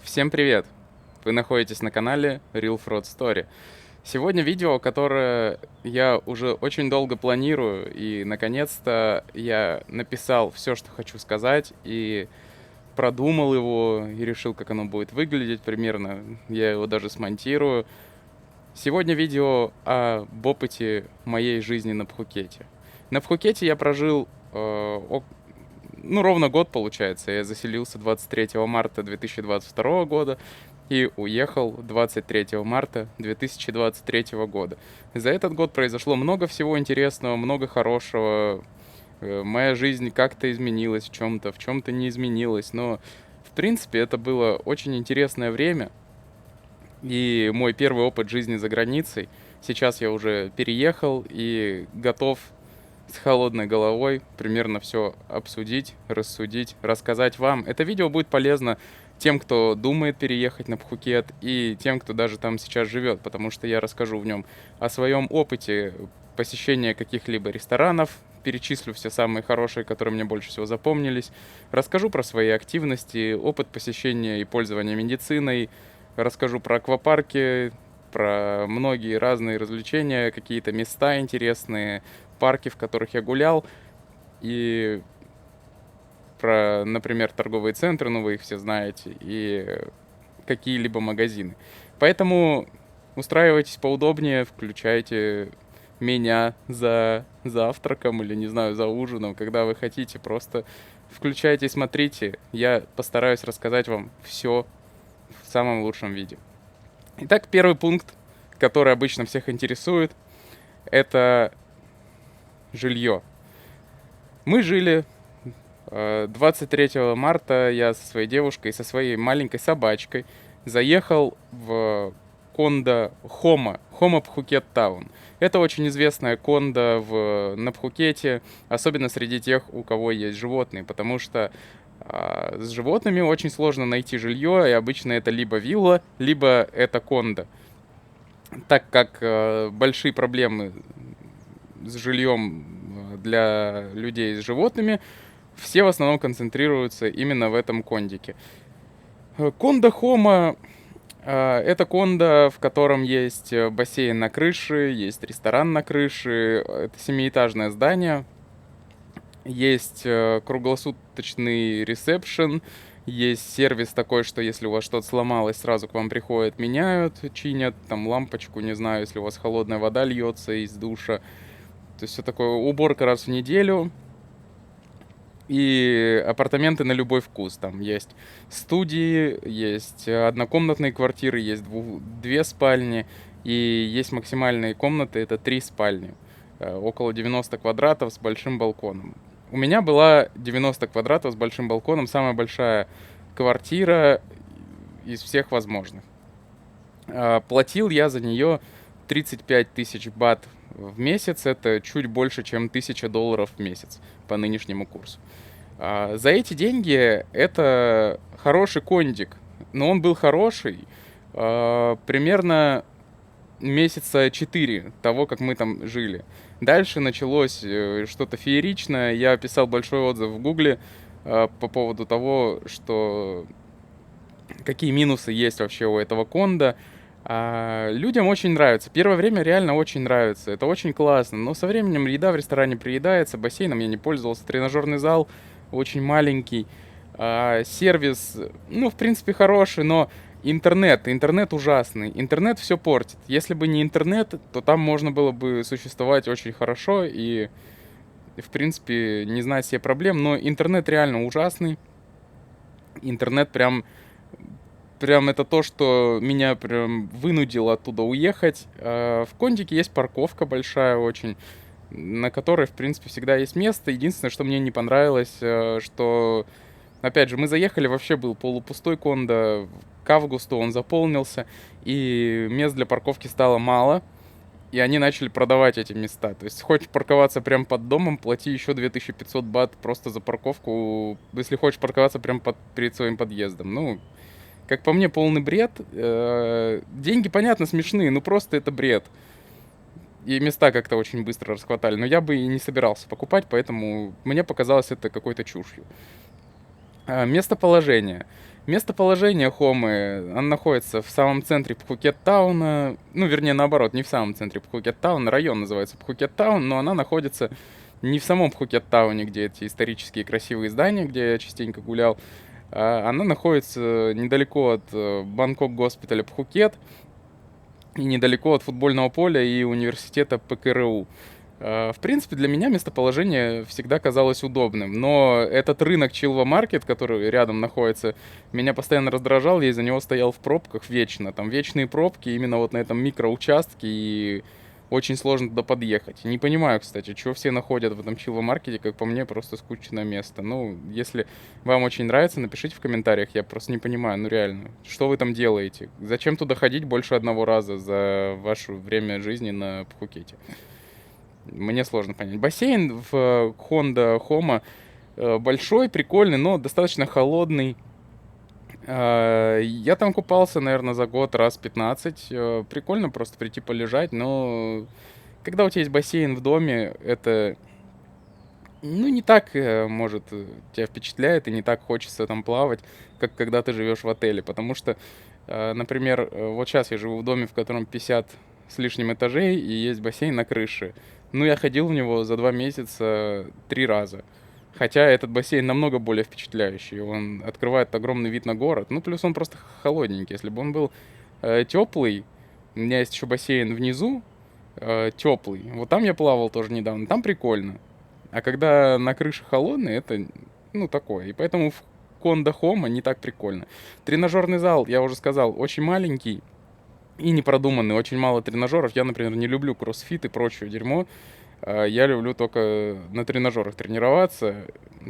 Всем привет! Вы находитесь на канале Real Fraud Story. Сегодня видео, которое я уже очень долго планирую, и наконец-то я написал все, что хочу сказать, и продумал его, и решил, как оно будет выглядеть примерно. Я его даже смонтирую. Сегодня видео об опыте моей жизни на Пхукете. На Пхукете я прожил ровно год, получается. Я заселился 23 марта 2022 года и уехал 23 марта 2023 года. За этот год произошло много всего интересного, много хорошего. Моя жизнь как-то изменилась в чем-то не изменилась, но в принципе это было очень интересное время и мой первый опыт жизни за границей. Сейчас я уже переехал и готов с холодной головой примерно все обсудить, рассудить, рассказать вам. Это видео будет полезно тем, кто думает переехать на Пхукет, и тем, кто даже там сейчас живет, потому что я расскажу в нем о своем опыте посещения каких-либо ресторанов, перечислю все самые хорошие, которые мне больше всего запомнились, расскажу про свои активности, опыт посещения и пользования медициной, расскажу про аквапарки, про многие разные развлечения, какие-то места интересные, парки, в которых я гулял, и про, например, торговые центры, ну вы их все знаете, и какие-либо магазины. Поэтому устраивайтесь поудобнее, включайте меня за завтраком или, не знаю, за ужином, когда вы хотите, просто включайте и смотрите. Я постараюсь рассказать вам все в самом лучшем виде. Итак, первый пункт, который обычно всех интересует, это жилье. Мы жили 23 марта, я со своей девушкой, со своей маленькой собачкой заехал в кондо Хома Пхукет Таун. Это очень известная кондо на Пхукете, особенно среди тех, у кого есть животные, потому что с животными очень сложно найти жилье, и обычно это либо вилла, либо это кондо. Так как большие проблемы с жильем для людей с животными, все в основном концентрируются именно в этом кондике. Кондо Хома это кондо, в котором есть бассейн на крыше, есть ресторан на крыше, это семиэтажное здание, есть круглосуточный ресепшн, есть сервис такой, что если у вас что-то сломалось, сразу к вам приходят, меняют, чинят, там лампочку, не знаю, если у вас холодная вода льется из душа. То есть все такое, уборка раз в неделю. И апартаменты на любой вкус. Там есть студии, есть однокомнатные квартиры, есть две спальни. И есть максимальные комнаты, это 3 спальни. Около 90 квадратов с большим балконом. У меня была 90 квадратов с большим балконом, самая большая квартира из всех возможных. Платил я за нее 35 тысяч бат в месяц, это чуть больше, чем $1000 в месяц по нынешнему курсу. За эти деньги это хороший кондик, но он был хороший примерно месяца 4 того, как мы там жили. Дальше началось что-то фееричное. Я писал большой отзыв в Гугле по поводу того, что какие минусы есть вообще у этого кондо. Людям очень нравится. Первое время реально очень нравится. Это очень классно. Но со временем еда в ресторане приедается. Бассейном я не пользовался. Тренажерный зал очень маленький. Сервис, ну, в принципе, хороший, но интернет ужасный. Интернет все портит. Если бы не интернет, то там можно было бы существовать очень хорошо и, в принципе, не знать себе проблем. Но интернет реально ужасный. Интернет прям это то, что меня прям вынудило оттуда уехать. В кондике есть парковка большая очень, на которой, в принципе, всегда есть место. Единственное, что мне не понравилось, что, опять же, мы заехали, вообще был полупустой кондо, к августу он заполнился, и мест для парковки стало мало, и они начали продавать эти места. То есть, хочешь парковаться прямо под домом, плати еще 2500 бат просто за парковку, если хочешь парковаться прямо перед своим подъездом. Ну, как по мне, полный бред. Деньги, понятно, смешные, но просто это бред. И места как-то очень быстро расхватали. Но я бы и не собирался покупать, поэтому мне показалось это какой-то чушью. Местоположение. Местоположение Хомы, оно находится в самом центре Пхукеттауна, ну, вернее, наоборот, не в самом центре Пхукеттауна, район называется Пхукеттаун, но она находится не в самом Пхукеттауне, где эти исторические красивые здания, где я частенько гулял, она находится недалеко от Бангкок-госпиталя Пхукет и недалеко от футбольного поля и университета ПКРУ. В принципе, для меня местоположение всегда казалось удобным, но этот рынок Чилва Маркет, который рядом находится, меня постоянно раздражал, я из-за него стоял в пробках вечно. Там вечные пробки именно вот на этом микроучастке, и очень сложно туда подъехать. Не понимаю, кстати, чего все находят в этом Чилва Маркете, как по мне, просто скучное место. Ну, если вам очень нравится, напишите в комментариях, я просто не понимаю, ну реально, что вы там делаете? Зачем туда ходить больше одного раза за ваше время жизни на Пхукете? Мне сложно понять. Бассейн в Honda Homa большой, прикольный, но достаточно холодный. Я там купался, наверное, за год раз 15. Прикольно просто прийти полежать, но когда у тебя есть бассейн в доме, это, ну, не так, может, тебя впечатляет и не так хочется там плавать, как когда ты живешь в отеле. Потому что, например, вот сейчас я живу в доме, в котором 50 с лишним этажей, и есть бассейн на крыше. Ну, я ходил в него за 2 месяца 3 раза. Хотя этот бассейн намного более впечатляющий. Он открывает огромный вид на город. Ну, плюс он просто холодненький. Если бы он был теплый, у меня есть еще бассейн внизу, теплый. Вот там я плавал тоже недавно. Там прикольно. А когда на крыше холодный, это, ну, такое. И поэтому в Кондо Хома не так прикольно. Тренажерный зал, я уже сказал, очень маленький и непродуманный. Очень мало тренажеров. Я, например, не люблю кроссфит и прочее дерьмо. Я люблю только на тренажерах тренироваться,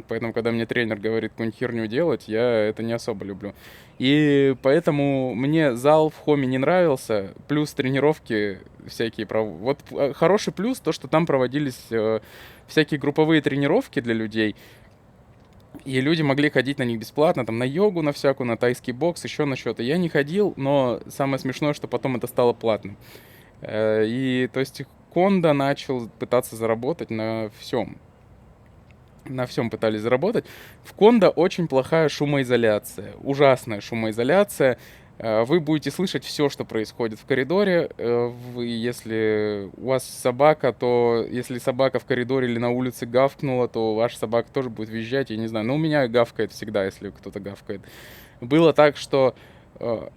поэтому, когда мне тренер говорит какую-нибудь херню делать, я это не особо люблю. И поэтому мне зал в Хоме не нравился, плюс тренировки всякие. Вот хороший плюс то, что там проводились всякие групповые тренировки для людей, и люди могли ходить на них бесплатно, там на йогу, на всякую, на тайский бокс, еще на что-то. Я не ходил, но самое смешное, что потом это стало платным. И то есть Кондо начал пытаться заработать на всем. На всем пытались заработать. В Кондо очень плохая шумоизоляция. Ужасная шумоизоляция. Вы будете слышать все, что происходит в коридоре. Если у вас собака, то если собака в коридоре или на улице гавкнула, то ваша собака тоже будет визжать, я не знаю. Но у меня гавкает всегда, если кто-то гавкает. Было так, что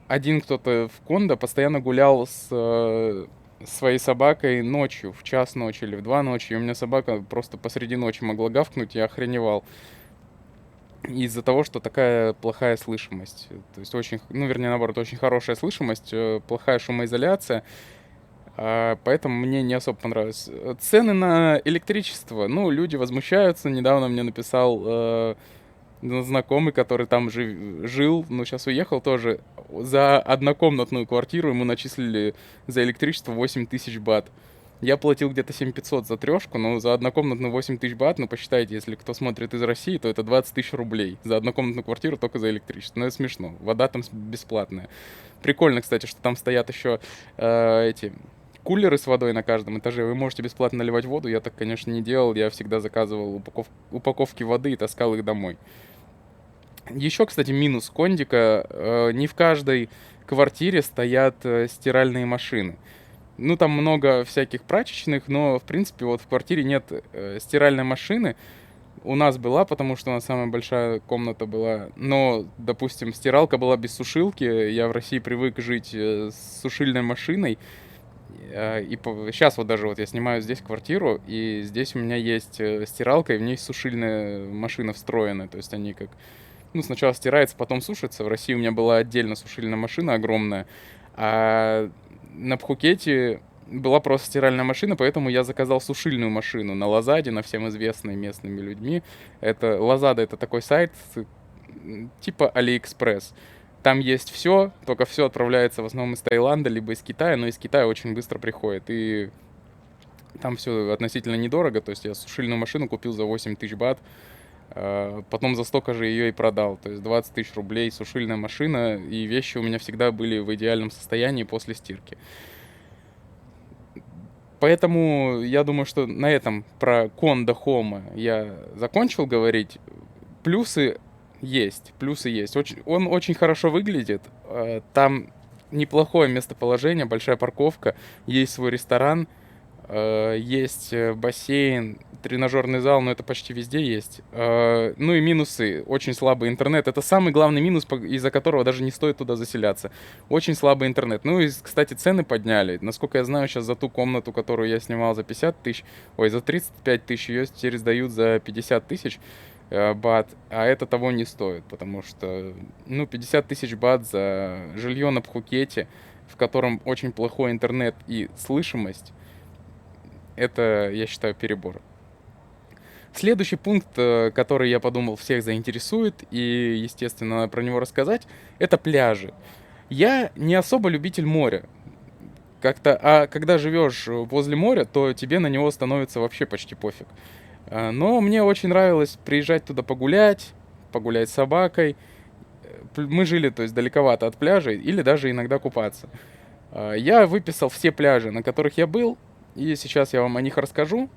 один кто-то в Кондо постоянно гулял с своей собакой ночью, в час ночи или в 2 ночи, и у меня собака просто посреди ночи могла гавкнуть, я охреневал. Из-за того, что такая плохая слышимость. То есть очень, ну, вернее, наоборот, очень хорошая слышимость, плохая шумоизоляция. Поэтому мне не особо понравилось. Цены на электричество, ну, люди возмущаются. Недавно мне написал знакомый, который там жил, но сейчас уехал тоже. За однокомнатную квартиру ему начислили за электричество 8 тысяч бат. Я платил где-то 7500 за трешку, но за однокомнатную 8 тысяч бат, ну посчитайте, если кто смотрит из России, то это 20 тысяч рублей за однокомнатную квартиру только за электричество. Ну это смешно, вода там бесплатная. Прикольно, кстати, что там стоят еще эти кулеры с водой на каждом этаже. Вы можете бесплатно наливать воду, я так, конечно, не делал, я всегда заказывал упаковки воды и таскал их домой. Еще, кстати, минус кондика. Не в каждой квартире стоят стиральные машины. Ну, там много всяких прачечных, но, в принципе, вот в квартире нет стиральной машины. У нас была, потому что у нас самая большая комната была. Но, допустим, стиралка была без сушилки. Я в России привык жить с сушильной машиной. И сейчас вот даже вот я снимаю здесь квартиру, и здесь у меня есть стиралка, и в ней сушильная машина встроена. То есть они как... Ну, сначала стирается, потом сушится. В России у меня была отдельно сушильная машина огромная. А на Пхукете была просто стиральная машина, поэтому я заказал сушильную машину на Лазаде, на всем известной местными людьми. Это Лазада — это такой сайт типа Алиэкспресс. Там есть все, только все отправляется в основном из Таиланда, либо из Китая, но из Китая очень быстро приходит. И там все относительно недорого, то есть я сушильную машину купил за 8 тысяч бат, потом за столько же ее и продал. То есть 20 тысяч рублей сушильная машина, и вещи у меня всегда были в идеальном состоянии после стирки. Поэтому я думаю, что на этом про Кондо Хома я закончил говорить. Плюсы есть, плюсы есть. Он очень хорошо выглядит. Там неплохое местоположение, большая парковка, есть свой ресторан, есть бассейн, тренажерный зал, но это почти везде есть. Ну и минусы. Очень слабый интернет. Это самый главный минус, из-за которого даже не стоит туда заселяться. Очень слабый интернет. Ну и, кстати, цены подняли. Насколько я знаю, сейчас за ту комнату, которую я снимал за 50 тысяч, ой, за 35 тысяч, ее теперь сдают за 50 тысяч бат, а это того не стоит, потому что, ну, 50 тысяч бат за жилье на Пхукете, в котором очень плохой интернет и слышимость, это, я считаю, перебор. Следующий пункт, который, я подумал, всех заинтересует, и, естественно, надо про него рассказать, это пляжи. Я не особо любитель моря. Как-то, а когда живешь возле моря, то тебе на него становится вообще почти пофиг. Но мне очень нравилось приезжать туда погулять, погулять с собакой. Мы жили, то есть, далековато от пляжей, или даже иногда купаться. Я выписал все пляжи, на которых я был, и сейчас я вам о них расскажу.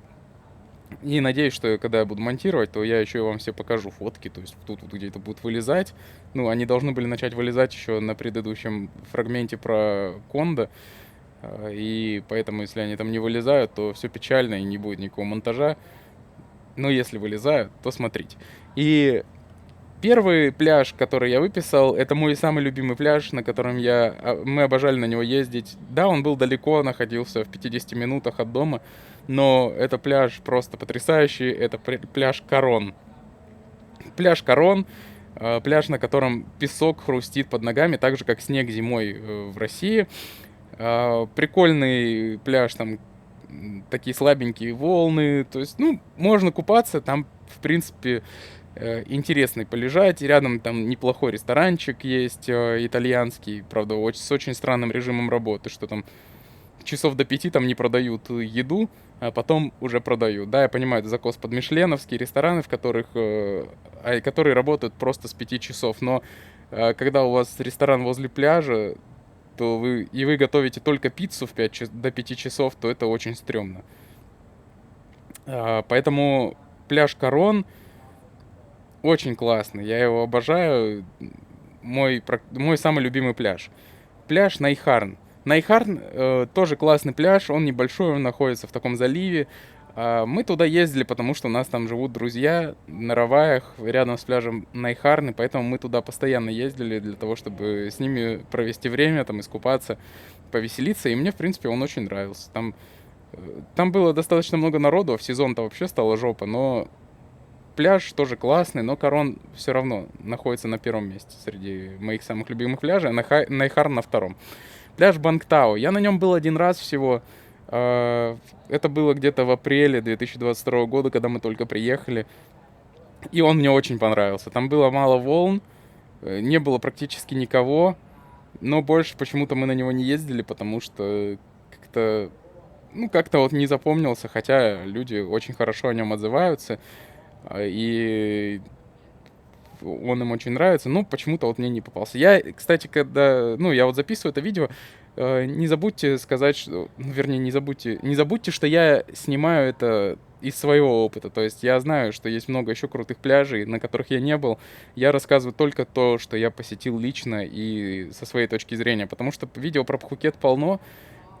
И надеюсь, что когда я буду монтировать, то я еще и вам все покажу фотки. То есть тут вот где-то будут вылезать. Ну, они должны были начать вылезать еще на предыдущем фрагменте про Кондо. И поэтому, если они там не вылезают, то все печально и не будет никакого монтажа. Но если вылезают, то смотрите. И первый пляж, который я выписал, это мой самый любимый пляж, на котором мы обожали на него ездить. Да, он был далеко, находился в 50 минутах от дома, но это пляж просто потрясающий, это пляж Карон. Пляж Карон, пляж, на котором песок хрустит под ногами, так же, как снег зимой в России. Прикольный пляж, там такие слабенькие волны, то есть, ну, можно купаться, там, в принципе, интересный полежать. Рядом там неплохой ресторанчик есть, итальянский, правда, с очень странным режимом работы, что там часов до 5 там не продают еду, а потом уже продают. Да, я понимаю, это закос под мишленовские рестораны, которые работают просто с 5 часов, но когда у вас ресторан возле пляжа, то вы готовите только пиццу до 5 часов, то это очень стрёмно. Поэтому пляж Карон очень классный, я его обожаю. Мой самый любимый пляж. Пляж Найхарн. Найхарн тоже классный пляж, он небольшой, он находится в таком заливе. Мы туда ездили, потому что у нас там живут друзья на Раваях, рядом с пляжем Найхарн, и поэтому мы туда постоянно ездили для того, чтобы с ними провести время, там, искупаться, повеселиться. И мне, в принципе, он очень нравился. Там было достаточно много народу, а в сезон-то вообще стала жопа, но пляж тоже классный, но Карон все равно находится на первом месте среди моих самых любимых пляжей, а Найхарн на втором. Пляж Бангтао. Я на нем был один раз всего. Это было где-то в апреле 2022 года, когда мы только приехали. И он мне очень понравился. Там было мало волн, не было практически никого. Но больше почему-то мы на него не ездили, потому что как-то вот не запомнился. Хотя люди очень хорошо о нем отзываются. И он им очень нравится, но почему-то вот мне не попался. Я, кстати, я вот записываю это видео, не забудьте сказать, вернее, не забудьте, что я снимаю это из своего опыта. То есть я знаю, что есть много еще крутых пляжей, на которых я не был. Я рассказываю только то, что я посетил лично и со своей точки зрения, потому что видео про Пхукет полно,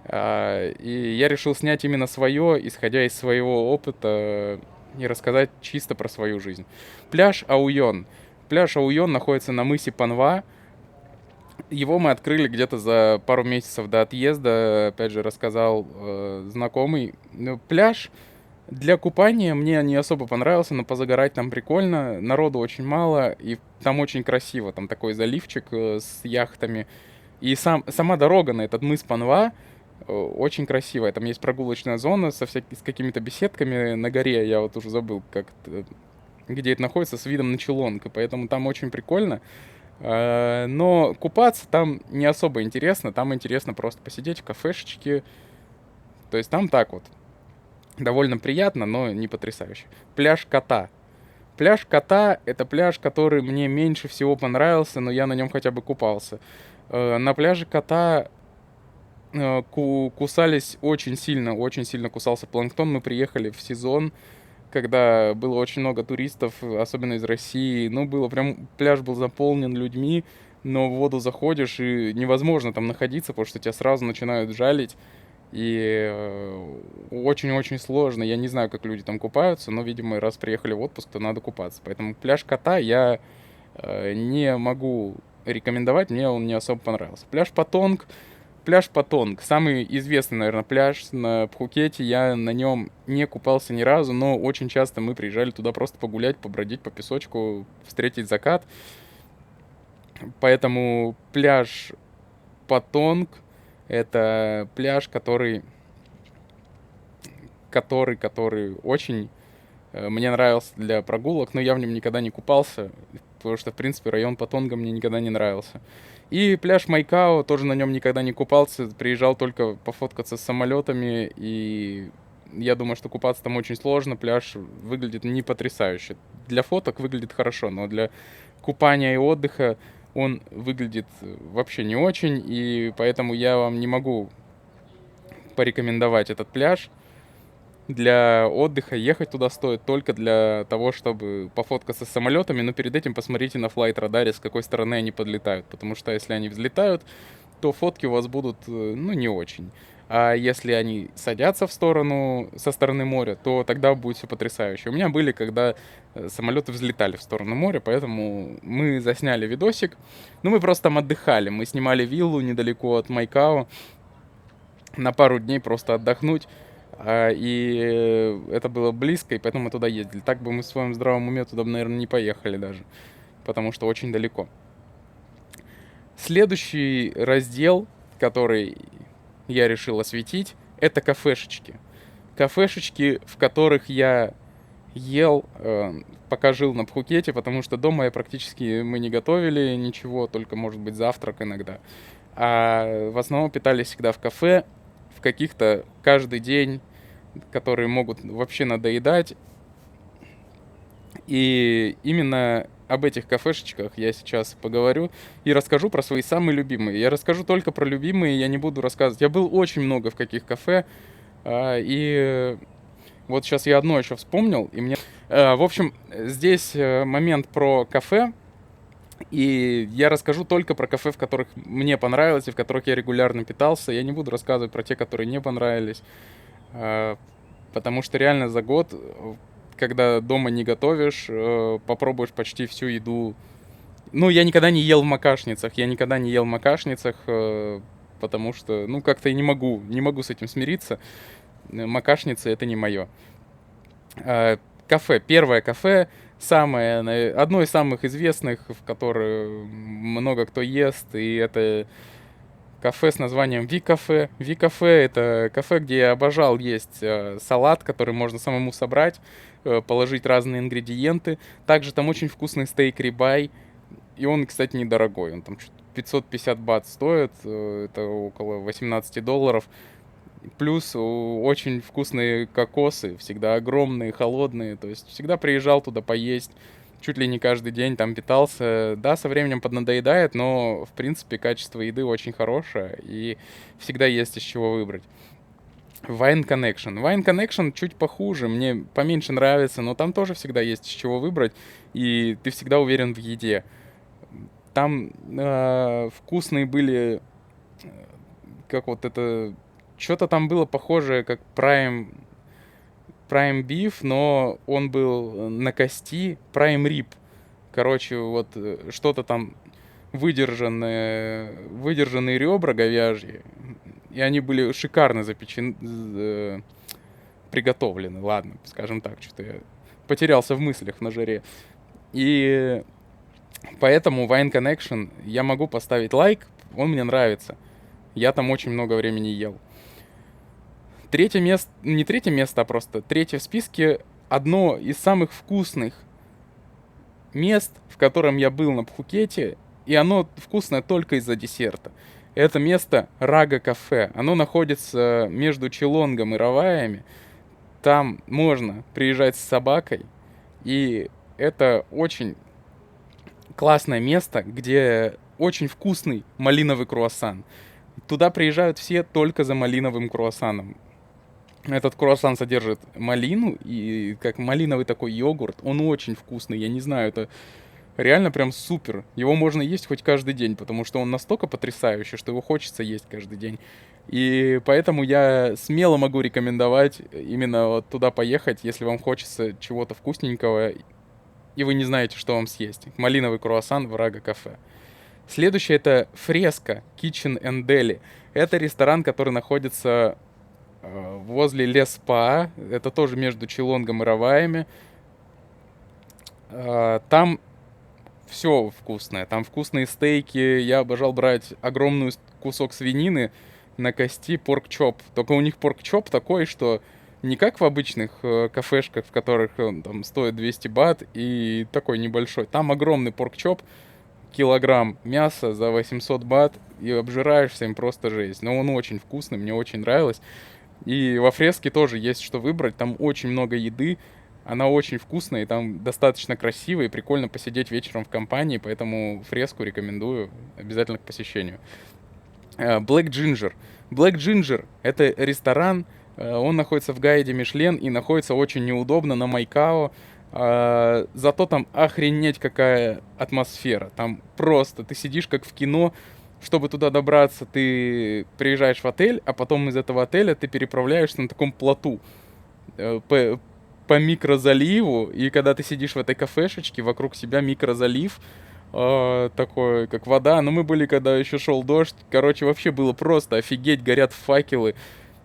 и я решил снять именно свое, исходя из своего опыта, и рассказать чисто про свою жизнь. Пляж Ауйон. Пляж Ауйон находится на мысе Панва. Его мы открыли где-то за пару месяцев до отъезда. Опять же, рассказал знакомый. Пляж для купания мне не особо понравился, но позагорать там прикольно. Народу очень мало, и там очень красиво. Там такой заливчик с яхтами. И сама дорога на этот мыс Панва очень красивая. Там есть прогулочная зона с какими-то беседками на горе. Я вот уже забыл, где это находится, с видом на Чилонг. И поэтому там очень прикольно. Но купаться там не особо интересно. Там интересно просто посидеть в кафешечке. То есть там так вот. Довольно приятно, но не потрясающе. Пляж Кота. Пляж Кота — это пляж, который мне меньше всего понравился, но я на нем хотя бы купался. На пляже Кота кусались очень сильно кусался планктон. Мы приехали в сезон, когда было очень много туристов, особенно из России. Ну, было прям, пляж был заполнен людьми, но в воду заходишь, и невозможно там находиться, потому что тебя сразу начинают жалить. И очень-очень сложно. Я не знаю, как люди там купаются, но, видимо, раз приехали в отпуск, то надо купаться. Поэтому пляж Кота я не могу рекомендовать, мне он не особо понравился. Пляж Патонг, самый известный, наверное, пляж на Пхукете. Я на нем не купался ни разу, но очень часто мы приезжали туда просто погулять, побродить по песочку, встретить закат. Поэтому пляж Патонг — это пляж, который очень мне нравился для прогулок, но я в нем никогда не купался, потому что, в принципе, район Патонга мне никогда не нравился. И пляж Майкао, тоже на нем никогда не купался, приезжал только пофоткаться с самолетами, и я думаю, что купаться там очень сложно, пляж выглядит не потрясающе. Для фоток выглядит хорошо, но для купания и отдыха он выглядит вообще не очень, и поэтому я вам не могу порекомендовать этот пляж. Для отдыха ехать туда стоит только для того, чтобы пофоткаться с самолетами, но перед этим посмотрите на флайт-радаре, с какой стороны они подлетают, потому что если они взлетают, то фотки у вас будут, ну, не очень. А если они садятся со стороны моря, то тогда будет все потрясающе. У меня были, когда самолеты взлетали в сторону моря, поэтому мы засняли видосик. Ну, мы просто там отдыхали. Мы снимали виллу недалеко от Майкао на пару дней просто отдохнуть. И это было близко, и поэтому мы туда ездили. Так бы мы в своем здравом уме туда, наверное, не поехали даже, потому что очень далеко. Следующий раздел, который я решил осветить, это кафешечки. Кафешечки, в которых я ел, пока жил на Пхукете, потому что дома мы не готовили ничего, только, может быть, завтрак иногда. А в основном питались всегда в кафе, в каких-то каждый день, которые могут вообще надоедать. И именно об этих кафешечках я сейчас поговорю и расскажу про свои самые любимые. Я расскажу только про любимые, я не буду рассказывать. Я был очень много в каких кафе, и вот сейчас я одно еще вспомнил, и мне... В общем, здесь момент про кафе, и я расскажу только про кафе, в которых мне понравилось и в которых я регулярно питался. Я не буду рассказывать про те, которые не понравились, потому что реально за год, когда дома не готовишь, попробуешь почти всю еду. Ну, я никогда не ел в макашницах, потому что, ну, как-то я не могу с этим смириться. Макашницы — это не мое. Кафе, первое кафе, одно из самых известных, в которое много кто ест, и это кафе с названием Ви-кафе. Ви-кафе — это кафе, где я обожал есть салат, который можно самому собрать, положить разные ингредиенты. Также там очень вкусный стейк рибай, и он, кстати, недорогой, он там 550 бат стоит, это около $18. Плюс очень вкусные кокосы, всегда огромные, холодные. То есть всегда приезжал туда поесть, чуть ли не каждый день там питался. Да, со временем поднадоедает, но в принципе качество еды очень хорошее и всегда есть из чего выбрать. Wine Connection. Wine Connection чуть похуже, мне поменьше нравится, но там тоже всегда есть из чего выбрать, и ты всегда уверен в еде. Там вкусные были, как вот это... Что-то там было похожее, как Prime Beef, но он был на кости. Prime Rib. Короче, вот что-то там выдержанные ребра говяжьи. И они были шикарно приготовлены. Ладно, скажем так, что-то я потерялся в мыслях на жаре. И поэтому Wine Connection я могу поставить лайк, он мне нравится. Я там очень много времени ел. Третье место, не третье место, а просто третье в списке, одно из самых вкусных мест, в котором я был на Пхукете, и оно вкусное только из-за десерта. Это место Рага кафе. Оно находится между Чилонгом и Раваями. Там можно приезжать с собакой, и это очень классное место, где очень вкусный малиновый круассан. Туда приезжают все только за малиновым круассаном. Этот круассан содержит малину, и как малиновый такой йогурт. Он очень вкусный, я не знаю, это реально прям супер. Его можно есть хоть каждый день, потому что он настолько потрясающий, что его хочется есть каждый день. И поэтому я смело могу рекомендовать именно вот туда поехать, если вам хочется чего-то вкусненького, и вы не знаете, что вам съесть. Малиновый круассан в Рага кафе. Следующее это Фреска Kitchen and Deli. Это ресторан, который находится возле Леспа. Это тоже между Чилонгом и Раваями. Там все вкусное. Там вкусные стейки. Я обожал брать огромный кусок свинины на кости порк-чоп. Только у них порк-чоп такой, что не как в обычных кафешках, в которых он там стоит 200 бат и такой небольшой. Там огромный порк-чоп, килограмм мяса за 800 бат, и обжираешься им просто жесть. Но он очень вкусный, мне очень нравилось. И во Фреске тоже есть что выбрать, там очень много еды, она очень вкусная, и там достаточно красиво, и прикольно посидеть вечером в компании, поэтому Фреску рекомендую обязательно к посещению. Black Ginger. Black Ginger — это ресторан, он находится в гайде Мишлен и находится очень неудобно на Майкао. Зато там охренеть какая атмосфера. Там просто ты сидишь как в кино. Чтобы туда добраться, ты приезжаешь в отель, а потом из этого отеля ты переправляешься на таком плоту по микрозаливу. И когда ты сидишь в этой кафешечке, вокруг себя микрозалив, такой, как вода. Но мы были, когда еще шел дождь. Короче, вообще было просто офигеть, горят факелы.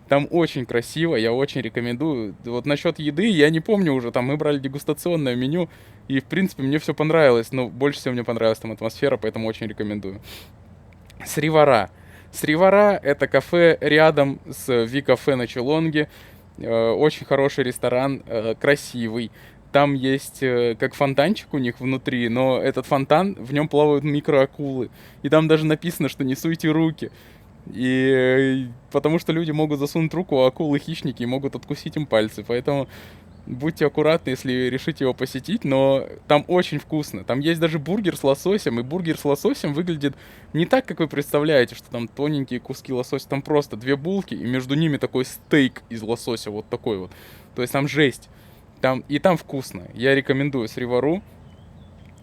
Там очень красиво, я очень рекомендую. Вот насчет еды, я не помню уже, там мы брали дегустационное меню, и, в принципе, мне все понравилось, но больше всего мне понравилась там атмосфера, поэтому очень рекомендую. Сривара. Сривара — это кафе рядом с Ви-кафе на Чилонге. Очень хороший ресторан, красивый. Там есть как фонтанчик у них внутри, но этот фонтан, в нем плавают микроакулы. И там даже написано, что не суйте руки. И потому что люди могут засунуть руку, а акулы хищники и могут откусить им пальцы. Поэтому будьте аккуратны, если решите его посетить, но там очень вкусно. Там есть даже бургер с лососем, и бургер с лососем выглядит не так, как вы представляете, что там тоненькие куски лосося. Там просто две булки, и между ними такой стейк из лосося, вот такой вот. То есть там жесть. Там вкусно. Я рекомендую Сривару.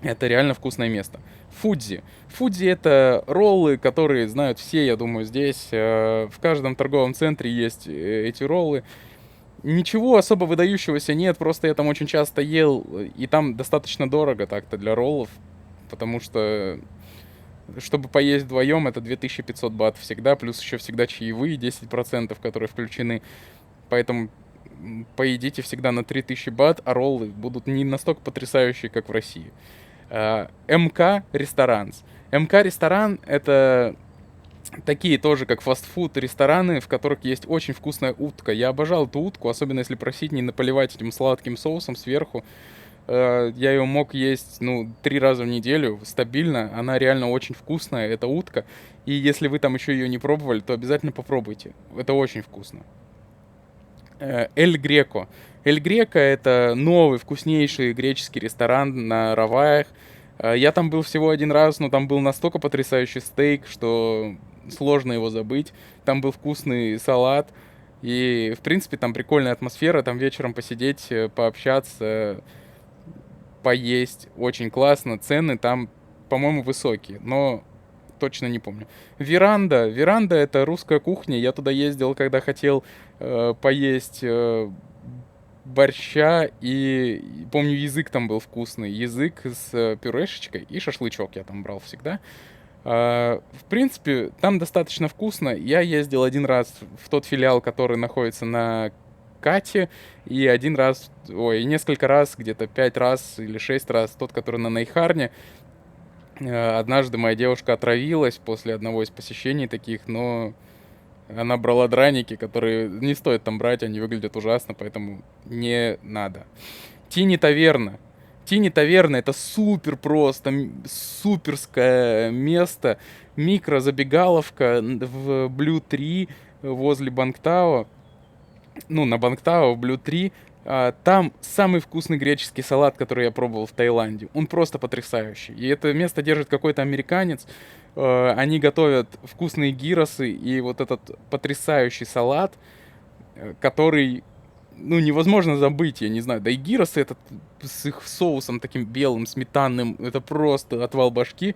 Это реально вкусное место. Фудзи. Фудзи — это роллы, которые знают все, я думаю, здесь. В каждом торговом центре есть эти роллы. Ничего особо выдающегося нет, просто я там очень часто ел, и там достаточно дорого так-то для роллов, потому что, чтобы поесть вдвоем, это 2500 бат всегда, плюс еще всегда чаевые 10%, которые включены, поэтому поедите всегда на 3000 бат, а роллы будут не настолько потрясающие, как в России. МК Ресторан. МК Ресторан — это такие тоже, как фастфуд рестораны, в которых есть очень вкусная утка. Я обожал эту утку, особенно если просить не наполивать этим сладким соусом сверху. Я ее мог есть, 3 раза в неделю, стабильно. Она реально очень вкусная, эта утка. И если вы там еще ее не пробовали, то обязательно попробуйте. Это очень вкусно. Эль Греко. Эль Греко — это новый, вкуснейший греческий ресторан на Раваях. Я там был всего один раз, но там был настолько потрясающий стейк, что сложно его забыть. Там был вкусный салат. И, в принципе, там прикольная атмосфера. Там вечером посидеть, пообщаться, поесть. Очень классно. Цены там, по-моему, высокие, но точно не помню. Веранда. Веранда — это русская кухня. Я туда ездил, когда хотел поесть борща, и помню, язык там был вкусный. Язык с пюрешечкой и шашлычок я там брал всегда. В принципе, там достаточно вкусно. Я ездил один раз в тот филиал, который находится на Кате, и несколько раз, где-то 5 раз или 6 раз, тот, который на Найхарне. Однажды моя девушка отравилась после одного из посещений таких, но она брала драники, которые не стоит там брать, они выглядят ужасно, поэтому не надо. Тини Таверна. Тини Таверна — это супер просто, суперское место. Микрозабегаловка в Блю 3 возле Бангтао. На Бангтао в Блю 3. Там самый вкусный греческий салат, который я пробовал в Таиланде. Он просто потрясающий. И это место держит какой-то американец. Они готовят вкусные гиросы и вот этот потрясающий салат. который, ну, невозможно забыть, я не знаю. Да и гиросы этот с их соусом таким белым, сметанным, это просто отвал башки.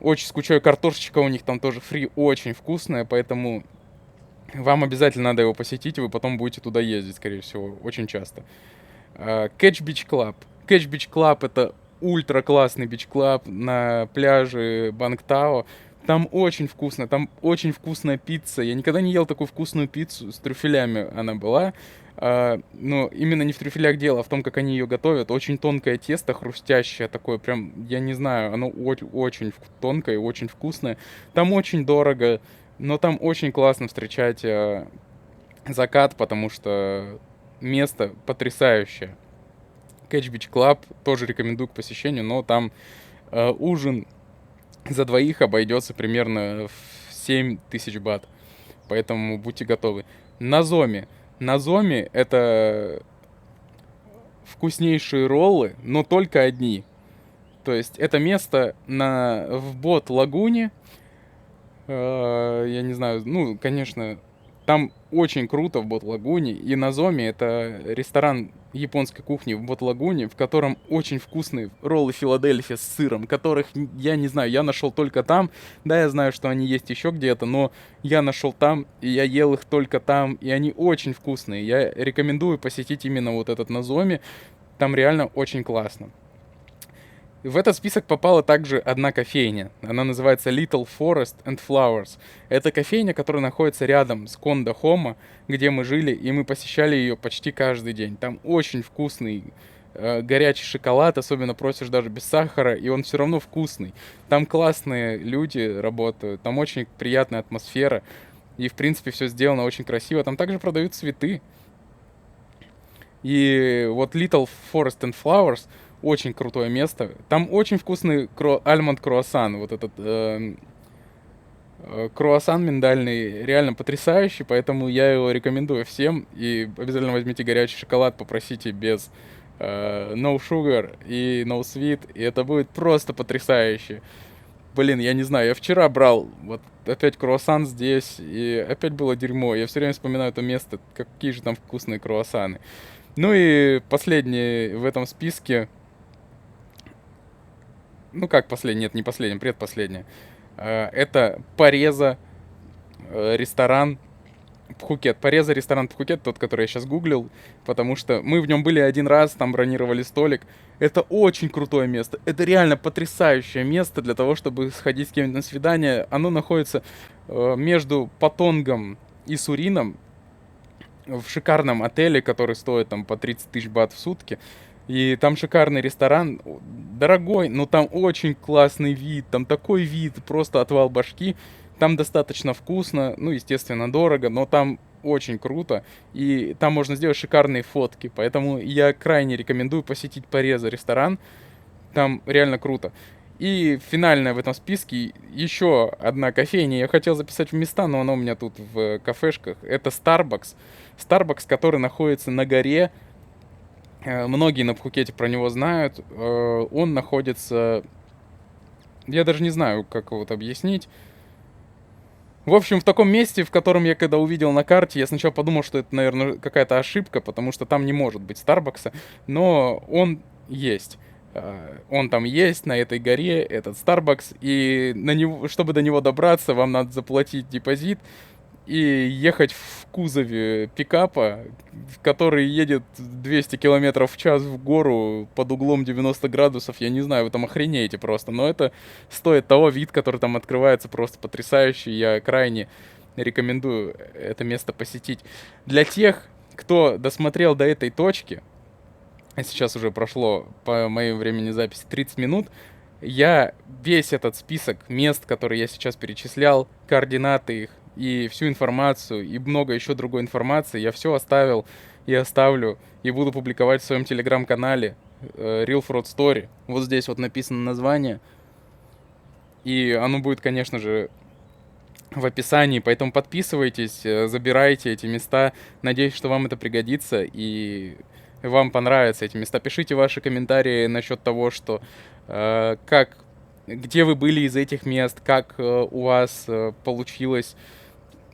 Очень скучаю, картошечка у них там тоже фри очень вкусная, поэтому вам обязательно надо его посетить, и вы потом будете туда ездить, скорее всего, очень часто. Catch Beach Club. Catch Beach Club — это ультра классный бич-клаб на пляже Бангтао. Там очень вкусно, там очень вкусная пицца. Я никогда не ел такую вкусную пиццу, с трюфелями она была. Но именно не в трюфелях дело, а в том, как они ее готовят. Очень тонкое тесто, хрустящее такое, прям, я не знаю, оно очень тонкое и очень вкусное. Там очень дорого, но там очень классно встречать закат, потому что место потрясающее. Catch Beach Club тоже рекомендую к посещению, но там ужин за двоих обойдется примерно в 7000 бат. Поэтому будьте готовы. Назоми. Назоми — это вкуснейшие роллы, но только одни. То есть это место в Бот-Лагуне. Я не знаю, ну, конечно, там очень круто в Бот-Лагуне. И Назоми — это ресторан японской кухни в Бот-Лагуне, в котором очень вкусные роллы Филадельфия с сыром, которых, я не знаю, я нашел только там. Да, я знаю, что они есть еще где-то, но я нашел там, и я ел их только там, и они очень вкусные. Я рекомендую посетить именно вот этот Назоми. Там реально очень классно. В этот список попала также одна кофейня. Она называется Little Forest and Flowers. Это кофейня, которая находится рядом с Кондо Хома, где мы жили, и мы посещали ее почти каждый день. Там очень вкусный горячий шоколад, особенно просишь даже без сахара, и он все равно вкусный. Там классные люди работают, там очень приятная атмосфера, и в принципе все сделано очень красиво. Там также продают цветы. И вот Little Forest and Flowers очень крутое место. Там очень вкусный альмонд круассан. Вот этот круассан миндальный реально потрясающий, поэтому я его рекомендую всем. И обязательно возьмите горячий шоколад, попросите без no sugar и no sweet, и это будет просто потрясающе. Блин, я не знаю, я вчера брал вот опять круассан здесь, и опять было дерьмо. Я все время вспоминаю это место, какие же там вкусные круассаны. Ну и последний в этом списке, ну как последний, нет, не последний, предпоследний. Это Пареза ресторан Пхукет. Пареза ресторан Пхукет, тот, который я сейчас гуглил, потому что мы в нем были один раз, там бронировали столик. Это очень крутое место. Это реально потрясающее место для того, чтобы сходить с кем-нибудь на свидание. Оно находится между Патонгом и Сурином, в шикарном отеле, который стоит там по 30 тысяч бат в сутки. И там шикарный ресторан, дорогой, но там очень классный вид, там такой вид, просто отвал башки. Там достаточно вкусно, ну, естественно, дорого, но там очень круто. И там можно сделать шикарные фотки, поэтому я крайне рекомендую посетить Пареза ресторан. Там реально круто. И финальная в этом списке еще одна кофейня. Я хотел записать в места, но она у меня тут в кафешках. Это Starbucks. Starbucks, который находится на горе. Многие на Пхукете про него знают. Он находится... Я даже не знаю, как вот объяснить. В общем, в таком месте, в котором я когда увидел на карте, я сначала подумал, что это, наверное, какая-то ошибка, потому что там не может быть Старбакса. Но он есть. Он там есть, на этой горе, этот Starbucks, и на него, чтобы до него добраться, вам надо заплатить депозит и ехать в кузове пикапа, который едет 200 километров в час в гору под углом 90 градусов. Я не знаю, вы там охренеете просто, но это стоит того. Вид, который там открывается, просто потрясающий. Я крайне рекомендую это место посетить. Для тех, кто досмотрел до этой точки, а сейчас уже прошло по моему времени записи 30 минут, я весь этот список мест, которые я сейчас перечислял, координаты их и всю информацию, и много еще другой информации, я все оставил и оставлю, и буду публиковать в своем телеграм-канале Real Fraud Story. Вот здесь вот написано название, и оно будет, конечно же, в описании, поэтому подписывайтесь, забирайте эти места. Надеюсь, что вам это пригодится, и вам понравятся эти места. Пишите ваши комментарии насчет того, что где вы были из этих мест, как у вас получилось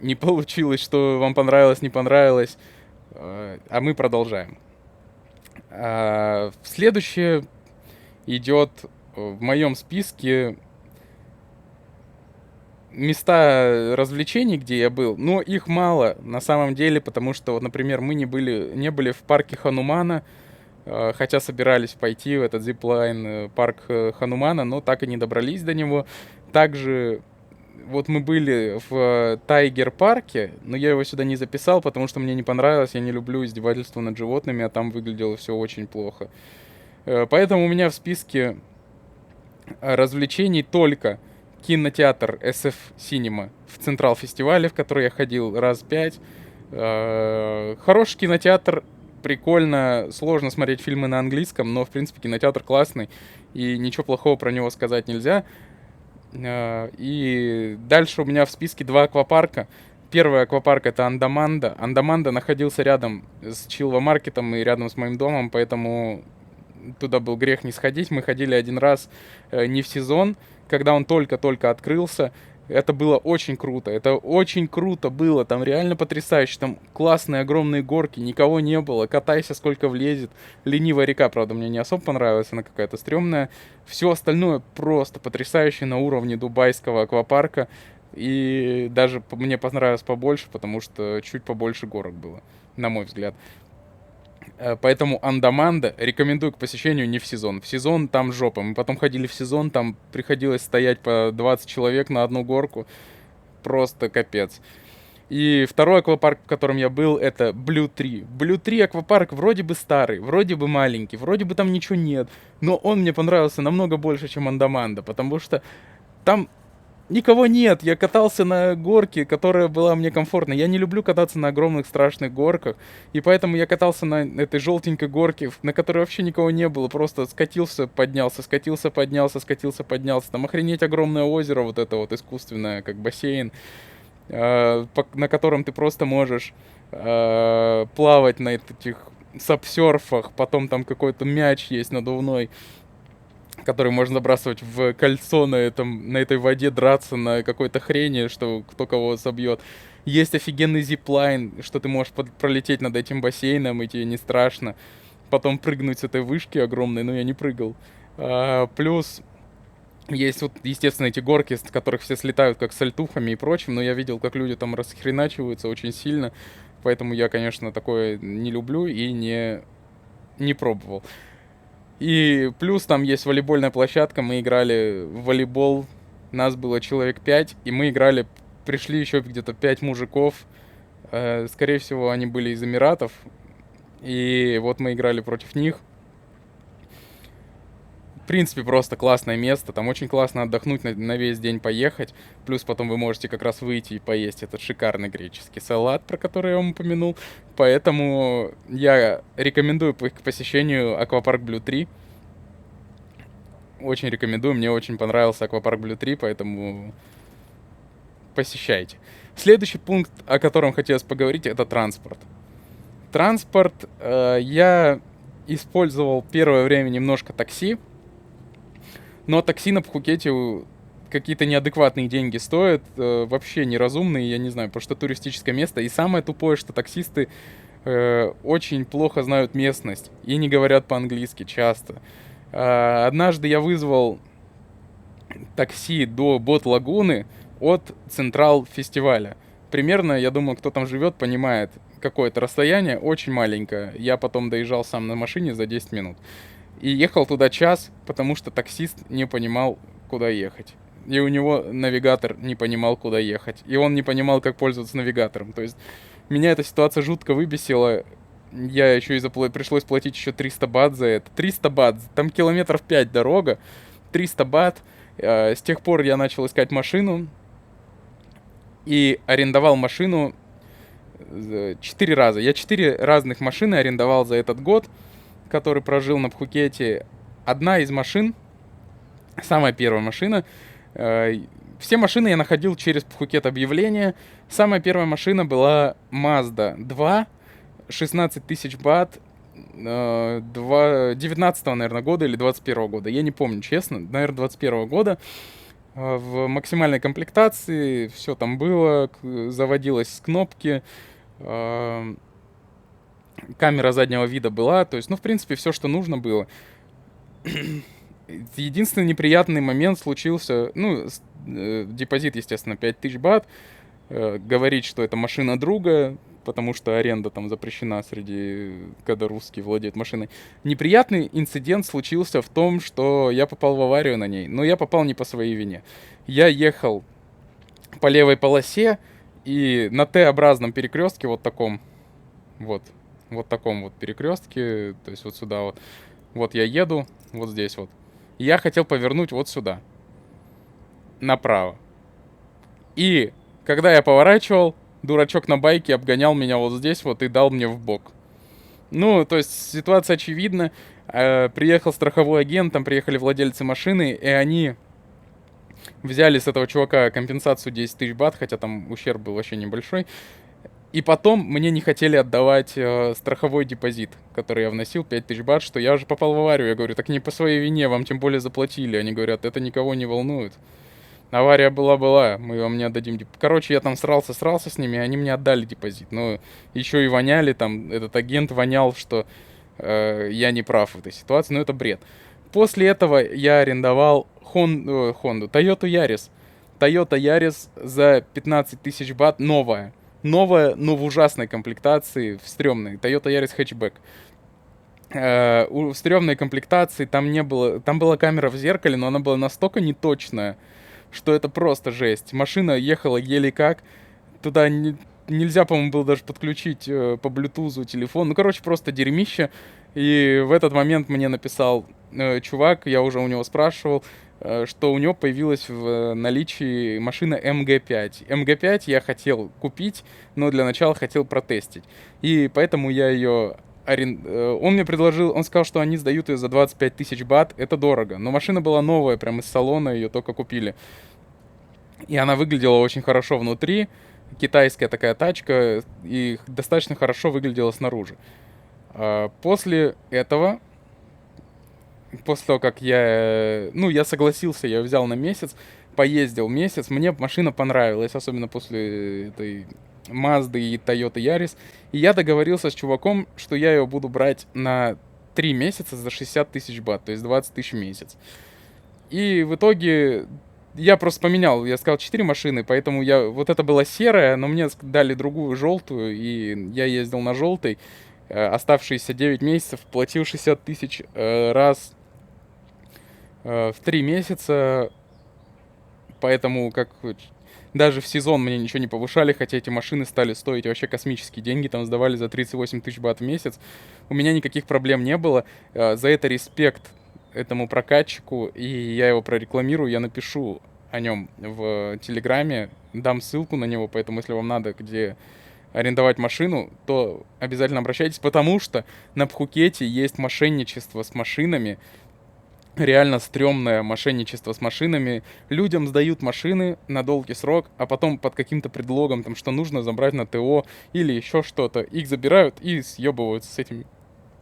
не получилось, что вам понравилось, не понравилось. А мы продолжаем. Следующее идет в моем списке места развлечений, где я был, но их мало на самом деле, потому что, вот, например, мы не были в парке Ханумана, хотя собирались пойти в этот зиплайн парк Ханумана, но так и не добрались до него. Также вот мы были в Тайгер-парке, но я его сюда не записал, потому что мне не понравилось, я не люблю издевательства над животными, а там выглядело все очень плохо. Поэтому у меня в списке развлечений только кинотеатр SF Cinema в Централ фестивале, в который я ходил раз 5. Хороший кинотеатр, прикольно, сложно смотреть фильмы на английском, но в принципе кинотеатр классный, и ничего плохого про него сказать нельзя. И дальше у меня в списке 2 аквапарка. Первый аквапарк — это Андаманда. Андаманда находился рядом с Чилва-маркетом и рядом с моим домом, поэтому туда был грех не сходить. Мы ходили один раз не в сезон, когда он только-только открылся. Это было очень круто. Это очень круто было. Там реально потрясающе. Там классные огромные горки. Никого не было. Катайся сколько влезет. Ленивая река, правда, мне не особо понравилась. Она какая-то стрёмная. Все остальное просто потрясающе на уровне дубайского аквапарка. И даже мне понравилось побольше, потому что чуть побольше горок было, на мой взгляд. Поэтому Андаманда рекомендую к посещению не в сезон. В сезон там жопа. Мы потом ходили в сезон, там приходилось стоять по 20 человек на одну горку. Просто капец. И второй аквапарк, в котором я был, это Blue Tree. Blue Tree аквапарк вроде бы старый, вроде бы маленький, вроде бы там ничего нет. Но он мне понравился намного больше, чем Андаманда, потому что там никого нет. Я катался на горке, которая была мне комфортна. Я не люблю кататься на огромных страшных горках. И поэтому я катался на этой желтенькой горке, на которой вообще никого не было. Просто скатился, поднялся, скатился, поднялся, скатился, поднялся. Там охренеть огромное озеро, вот это вот искусственное, как бассейн, на котором ты просто можешь плавать на этих сапсерфах. Потом там какой-то мяч есть надувной, который можно забрасывать в кольцо на этой воде, драться на какой-то хрени, что кто кого собьет. Есть офигенный зиплайн, что ты можешь пролететь над этим бассейном, и тебе не страшно. Потом прыгнуть с этой вышки огромной, но я не прыгал. Плюс есть вот, естественно, эти горки, с которых все слетают как с альтухами и прочим, но я видел, как люди там расхреначиваются очень сильно. Поэтому я, конечно, такое не люблю и не пробовал. И плюс там есть волейбольная площадка, мы играли в волейбол, нас было человек 5, и мы играли, пришли еще где-то 5 мужиков, скорее всего, они были из Эмиратов, и вот мы играли против них. В принципе, просто классное место, там очень классно отдохнуть, на весь день поехать, плюс потом вы можете как раз выйти и поесть этот шикарный греческий салат, про который я вам упомянул, поэтому я рекомендую к посещению аквапарк Blue Tree. Очень рекомендую, мне очень понравился аквапарк Blue Tree, поэтому посещайте. Следующий пункт, о котором хотелось поговорить, это транспорт. Транспорт, я использовал первое время немножко такси, но такси на Пхукете какие-то неадекватные деньги стоят, вообще неразумные, я не знаю, потому что туристическое место. И самое тупое, что таксисты очень плохо знают местность и не говорят по-английски часто. Однажды я вызвал такси до Бот-Лагуны от Централ фестиваля. Примерно, я думаю, кто там живет, понимает, какое это расстояние, очень маленькое. Я потом доезжал сам на машине за 10 минут. И ехал туда час, потому что таксист не понимал, куда ехать. И у него навигатор не понимал, куда ехать. И он не понимал, как пользоваться навигатором. То есть меня эта ситуация жутко выбесила. Я еще пришлось платить еще 300 бат за это. 300 бат, там километров 5 дорога. 300 бат. С тех пор я начал искать машину. И арендовал машину 4 раза. Я 4 разных машины арендовал за этот год, который прожил на Пхукете. Одна из машин, самая первая машина, все машины я находил через Пхукет объявления. Самая первая машина была Mazda 2, 16 тысяч бат, 19-го, наверное, года или 21-го года. Я не помню, честно, наверное, 21-го года. в максимальной комплектации, все там было, заводилось с кнопки, а, камера заднего вида была, то есть, ну, в принципе, все, что нужно было. Единственный неприятный момент случился, ну, депозит, естественно, 5000 бат, говорить, что это машина друга, потому что аренда там запрещена среди, когда русский владеет машиной. Неприятный инцидент случился в том, что я попал в аварию на ней, но я попал не по своей вине. Я ехал по левой полосе, и на Т-образном перекрестке, вот таком, вот, вот таком вот перекрестке, то есть вот сюда вот, вот я еду, вот здесь вот. И я хотел повернуть вот сюда, направо. И когда я поворачивал, дурачок на байке обгонял меня вот здесь вот и дал мне в бок. Ну, то есть ситуация очевидна. Приехал страховой агент, там приехали владельцы машины, и они взяли с этого чувака компенсацию 10 тысяч бат, хотя там ущерб был вообще небольшой. И потом мне не хотели отдавать страховой депозит, который я вносил, 5000 бат, что я уже попал в аварию. Я говорю, так не по своей вине, вам тем более заплатили. Они говорят, это никого не волнует. Авария была, мы вам не отдадим депозит. Короче, я там срался с ними, и они мне отдали депозит. Но еще и воняли, там этот агент вонял, что я не прав в этой ситуации, но это бред. После этого я арендовал Toyota Yaris. Toyota Yaris за 15 тысяч бат, новая. Новая, но в ужасной комплектации, в стрёмной. Toyota Yaris Hatchback. В стрёмной комплектации там не было... Там была камера в зеркале, но она была настолько неточная, что это просто жесть. Машина ехала еле как. Туда нельзя, по-моему, было даже подключить по Bluetooth телефон. Ну, короче, просто дерьмище. И в этот момент мне написал чувак, я уже у него спрашивал, что у него появилась в наличии машина МГ-5. МГ-5 я хотел купить, но для начала хотел протестить. И поэтому я ее... Он мне предложил, он сказал, что они сдают ее за 25 тысяч бат, это дорого. Но машина была новая, прям из салона, ее только купили. И она выглядела очень хорошо внутри, китайская такая тачка, и достаточно хорошо выглядела снаружи. После этого, после того, как я согласился, я взял на месяц, поездил месяц, мне машина понравилась, особенно после этой Mazda и Toyota Yaris. И я договорился с чуваком, что я ее буду брать на 3 месяца за 60 тысяч бат, то есть 20 тысяч в месяц. И в итоге я просто поменял, я сказал 4 машины, поэтому вот это была серая, но мне дали другую желтую, и я ездил на желтой. Оставшиеся 9 месяцев платил 60 тысяч раз в 3 месяца, поэтому даже в сезон мне ничего не повышали, хотя эти машины стали стоить вообще космические деньги, там сдавали за 38 тысяч бат в месяц. У меня никаких проблем не было, за это респект этому прокатчику, и я его прорекламирую, я напишу о нем в Телеграме, дам ссылку на него, поэтому если вам надо где арендовать машину, то обязательно обращайтесь, потому что на Пхукете есть мошенничество с машинами, реально стрёмное мошенничество с машинами. Людям сдают машины на долгий срок, а потом под каким-то предлогом, там, что нужно забрать на ТО или еще что-то, их забирают и съебываются с этими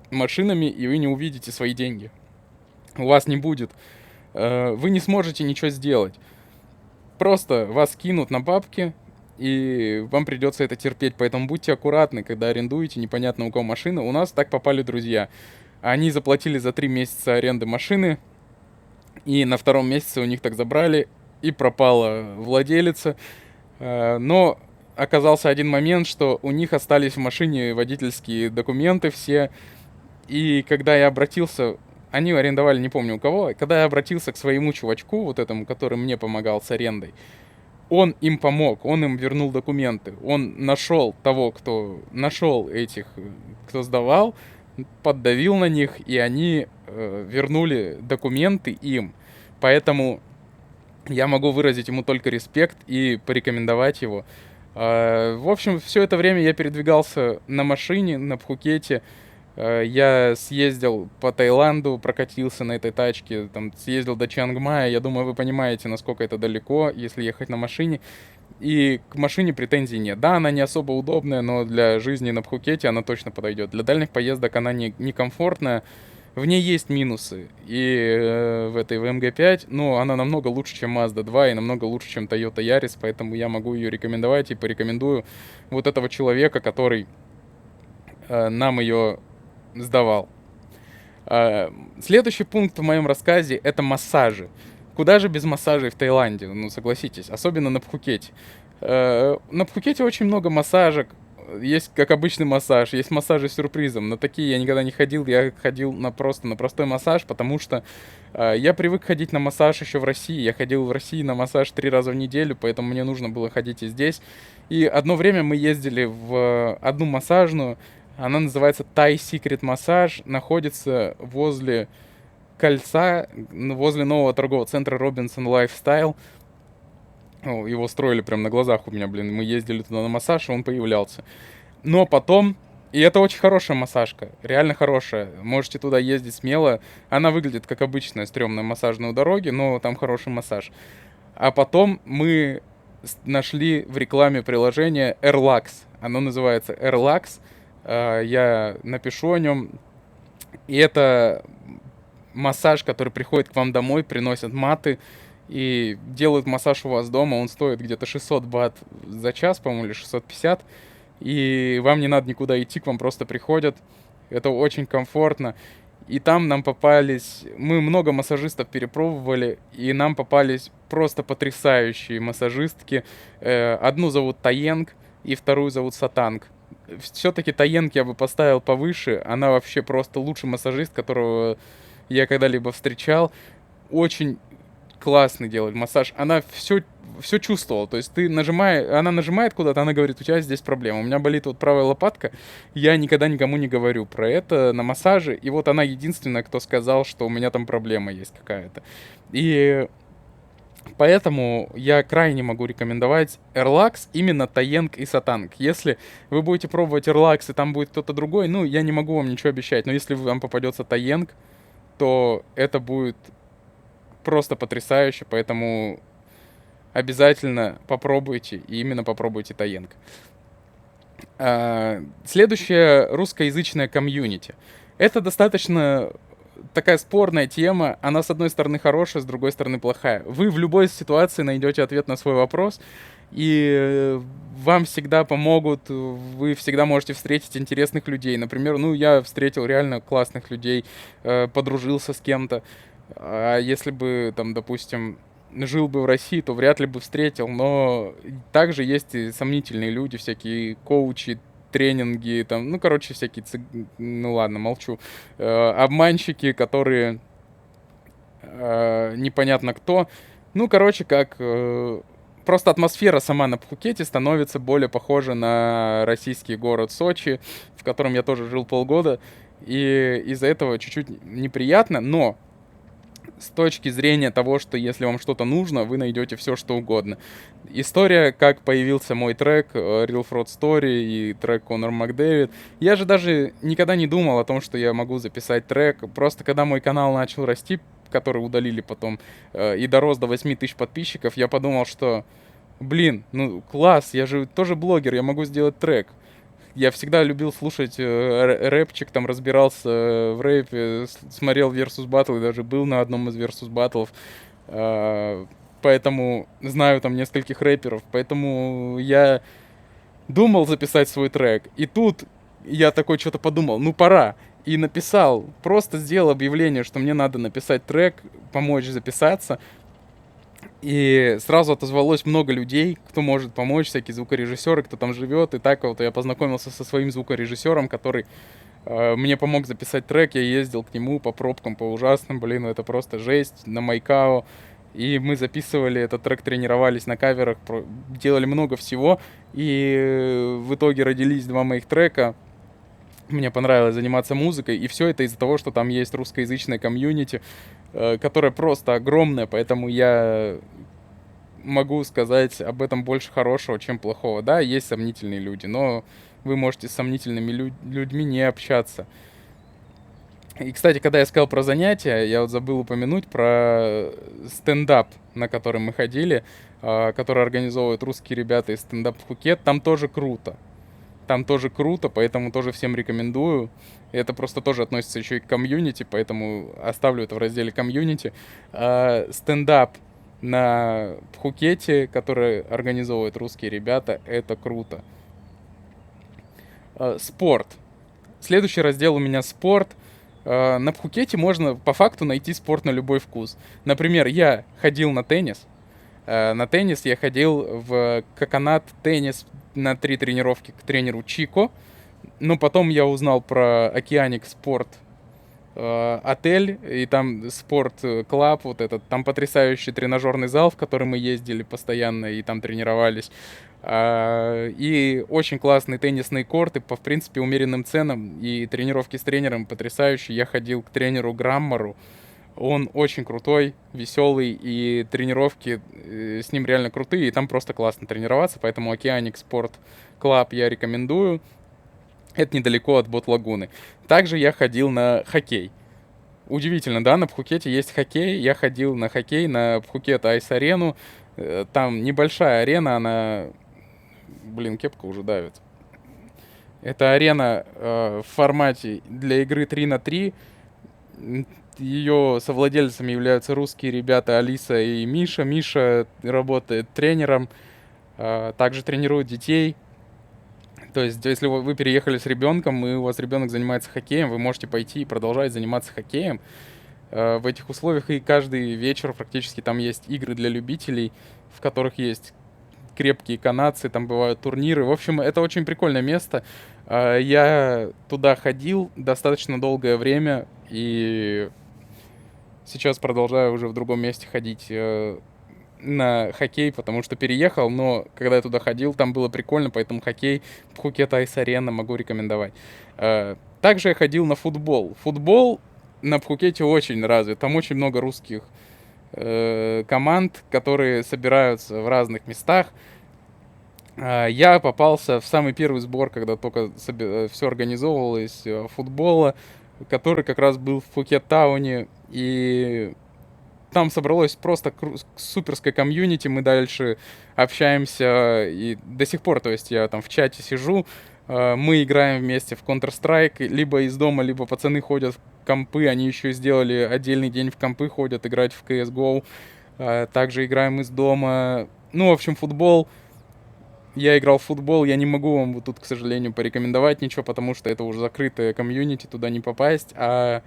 машинами, и вы не увидите свои деньги. У вас не будет. Вы не сможете ничего сделать. Просто вас кинут на бабки, и вам придется это терпеть. Поэтому будьте аккуратны, когда арендуете непонятно у кого машины. У нас так попали друзья. Они заплатили за 3 месяца аренды машины, и на 2-м месяце у них так забрали, и пропала владелица. Но оказался один момент, что у них остались в машине водительские документы все. И когда я обратился, они арендовали, не помню у кого, когда я обратился к своему чувачку, вот этому, который мне помогал с арендой, он им помог, он им вернул документы. Он нашел того, кто нашел этих, кто сдавал, поддавил на них, и они вернули документы им. Поэтому я могу выразить ему только респект и порекомендовать его. В общем, все это время я передвигался на машине, на Пхукете. Я съездил по Таиланду, прокатился на этой тачке, там съездил до Чангмая. Я думаю, вы понимаете, насколько это далеко, если ехать на машине. И к машине претензий нет. Да, она не особо удобная, но для жизни на Пхукете она точно подойдет. Для дальних поездок она не комфортная. В ней есть минусы. И в этой в МГ-5, но она намного лучше, чем Mazda 2 и намного лучше, чем Toyota Yaris, поэтому я могу ее рекомендовать и порекомендую вот этого человека, который нам ее сдавал. Следующий пункт в моем рассказе — это массажи. Куда же без массажей в Таиланде, ну согласитесь, особенно на Пхукете. На Пхукете очень много массажек. Есть как обычный массаж, есть массажи с сюрпризом. На такие я никогда не ходил, я ходил на простой массаж, потому что я привык ходить на массаж еще в России. Я ходил в России на массаж 3 раза в неделю, поэтому мне нужно было ходить и здесь. И одно время мы ездили в одну массажную, она называется Thai Secret Massage, находится возле кольца, возле нового торгового центра Robinson Lifestyle. Его строили прямо на глазах у меня, блин. Мы ездили туда на массаж, и он появлялся. Но потом... И это очень хорошая массажка, реально хорошая. Можете туда ездить смело. Она выглядит как обычная стрёмная массажная у дороги, но там хороший массаж. А потом мы нашли в рекламе приложение Airlax. Оно называется Airlax. Я напишу о нем. И это массаж, который приходит к вам домой, приносят маты и делают массаж у вас дома. Он стоит где-то 600 бат за час, по-моему, или 650. И вам не надо никуда идти, к вам просто приходят. Это очень комфортно. И там нам попались... Мы много массажистов перепробовали, и нам попались просто потрясающие массажистки. Одну зовут Таенг, и вторую зовут Сатанг. Все-таки Таенг я бы поставил повыше. Она вообще просто лучший массажист, которого я когда-либо встречал. Очень классный делает массаж. Она все чувствовала. То есть она нажимает куда-то, она говорит, у тебя здесь проблема. У меня болит вот правая лопатка. Я никогда никому не говорю про это на массаже. И вот она единственная, кто сказал, что у меня там проблема есть какая-то. И поэтому я крайне могу рекомендовать Airlax, именно Таенг и Сатанг. Если вы будете пробовать Airlax, и там будет кто-то другой, ну, я не могу вам ничего обещать. Но если вам попадется Таенг, то это будет просто потрясающе, поэтому обязательно попробуйте, и именно попробуйте Таенг. Следующее — русскоязычное комьюнити. Это достаточно такая спорная тема. Она, с одной стороны, хорошая, с другой стороны, плохая. Вы в любой ситуации найдете ответ на свой вопрос, и вам всегда помогут, вы всегда можете встретить интересных людей. Например, ну, я встретил реально классных людей, подружился с кем-то. А если бы, там, допустим, жил бы в России, то вряд ли бы встретил. Но также есть и сомнительные люди, всякие коучи, тренинги, там, ну, короче, всякие, ну ладно, молчу, обманщики, которые непонятно кто. Ну, короче, как просто атмосфера сама на Пхукете становится более похожа на российский город Сочи, в котором я тоже жил полгода, и из-за этого чуть-чуть неприятно, но с точки зрения того, что если вам что-то нужно, вы найдете все, что угодно. История, как появился мой трек Real Fraud Story и трек Conor McDavid. Я же даже никогда не думал о том, что я могу записать трек. Просто когда мой канал начал расти, который удалили потом, и дорос до 8000 подписчиков, я подумал, что, блин, ну класс, я же тоже блогер, я могу сделать трек. Я всегда любил слушать рэпчик, там разбирался в рэпе, смотрел Versus Battle и даже был на одном из Versus Battle'ов. Поэтому знаю там нескольких рэперов. Поэтому я думал записать свой трек. И тут я такой что-то подумал, ну пора. И написал, просто сделал объявление, что мне надо написать трек, помочь записаться. И сразу отозвалось много людей, кто может помочь, всякие звукорежиссеры, кто там живет. И так вот я познакомился со своим звукорежиссером, который мне помог записать трек. Я ездил к нему по пробкам, по ужасным, блин, это просто жесть, на Майкао. И мы записывали этот трек, тренировались на каверах, делали много всего. И в итоге родились 2 моих трека. Мне понравилось заниматься музыкой, и все это из-за того, что там есть русскоязычная комьюнити, которая просто огромная, поэтому я могу сказать об этом больше хорошего, чем плохого. Да, есть сомнительные люди, но вы можете с сомнительными людьми не общаться. И, кстати, когда я сказал про занятия, я вот забыл упомянуть про стендап, на который мы ходили, который организовывают русские ребята из стендап Пхукет. Там тоже круто. Там тоже круто, поэтому тоже всем рекомендую. Это просто тоже относится еще и к комьюнити, поэтому оставлю это в разделе комьюнити. Стендап на Пхукете, который организовывают русские ребята, это круто. Спорт. Следующий раздел у меня спорт. На Пхукете можно по факту найти спорт на любой вкус. Например, я ходил на теннис. На теннис я ходил в Коконат теннис на 3 тренировки к тренеру Чико. Но потом я узнал про Океаник Спорт отель, и там Спорт Клаб, вот этот, там потрясающий тренажерный зал, в который мы ездили постоянно и там тренировались. И очень классные теннисные корты по, в принципе, умеренным ценам, и тренировки с тренером потрясающие. Я ходил к тренеру Граммару, он очень крутой, веселый, и тренировки с ним реально крутые, и там просто классно тренироваться, поэтому Океаник Спорт Клаб я рекомендую. Это недалеко от Бот-Лагуны. Также я ходил на хоккей. Удивительно, да, на Пхукете есть хоккей. Я ходил на хоккей на Пхукет Айс-арену. Там небольшая арена, она... Блин, кепка уже давит. Это арена в формате для игры 3 на 3. Ее совладельцами являются русские ребята Алиса и Миша. Миша работает тренером, также тренирует детей. То есть, если вы переехали с ребенком, и у вас ребенок занимается хоккеем, вы можете пойти и продолжать заниматься хоккеем в этих условиях. И каждый вечер практически там есть игры для любителей, в которых есть крепкие канадцы, там бывают турниры. В общем, это очень прикольное место. Я туда ходил достаточно долгое время, и сейчас продолжаю уже в другом месте ходить на хоккей, потому что переехал, но когда я туда ходил, там было прикольно, поэтому хоккей Пхукет Айс-арена могу рекомендовать. Также я ходил на футбол. Футбол на Пхукете очень развит, там очень много русских команд, которые собираются в разных местах. Я попался в самый первый сбор, когда только все организовывалось, футбола, который как раз был в Пхукет-тауне, и там собралось просто суперское комьюнити, мы дальше общаемся и до сих пор, то есть я там в чате сижу, мы играем вместе в Counter-Strike, либо из дома, либо пацаны ходят в компы, они еще сделали отдельный день в компы, ходят играть в CSGO, также играем из дома, ну, в общем, футбол. Я играл в футбол, я не могу вам вот тут, к сожалению, порекомендовать ничего, потому что это уже закрытое комьюнити, туда не попасть, а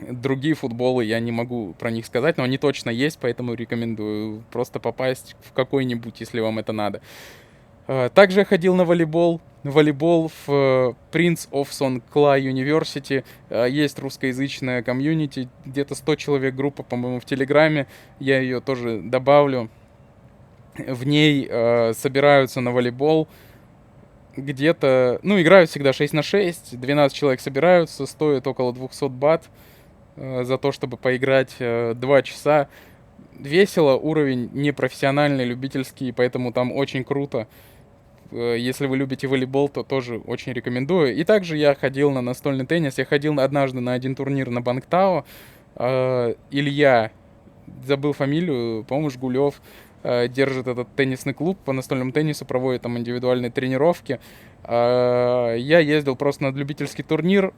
другие футболы я не могу про них сказать, но они точно есть, поэтому рекомендую просто попасть в какой-нибудь, если вам это надо. Также я ходил на волейбол. Волейбол в Prince of Songkhla University. Есть русскоязычная комьюнити, где-то 100 человек группа, по-моему, в Телеграме. Я ее тоже добавлю. В ней собираются на волейбол. Где-то, ну, играют всегда 6 на 6. 12 человек собираются, стоит около 200 бат за то, чтобы поиграть 2 часа. Весело, уровень непрофессиональный, любительский, поэтому там очень круто. Если вы любите волейбол, то тоже очень рекомендую. И также я ходил на настольный теннис. Я ходил однажды на один турнир на Бангтао. Илья, забыл фамилию, по-моему, Жгулев, держит этот теннисный клуб по настольному теннису, проводит там индивидуальные тренировки. Я ездил просто на любительский турнир.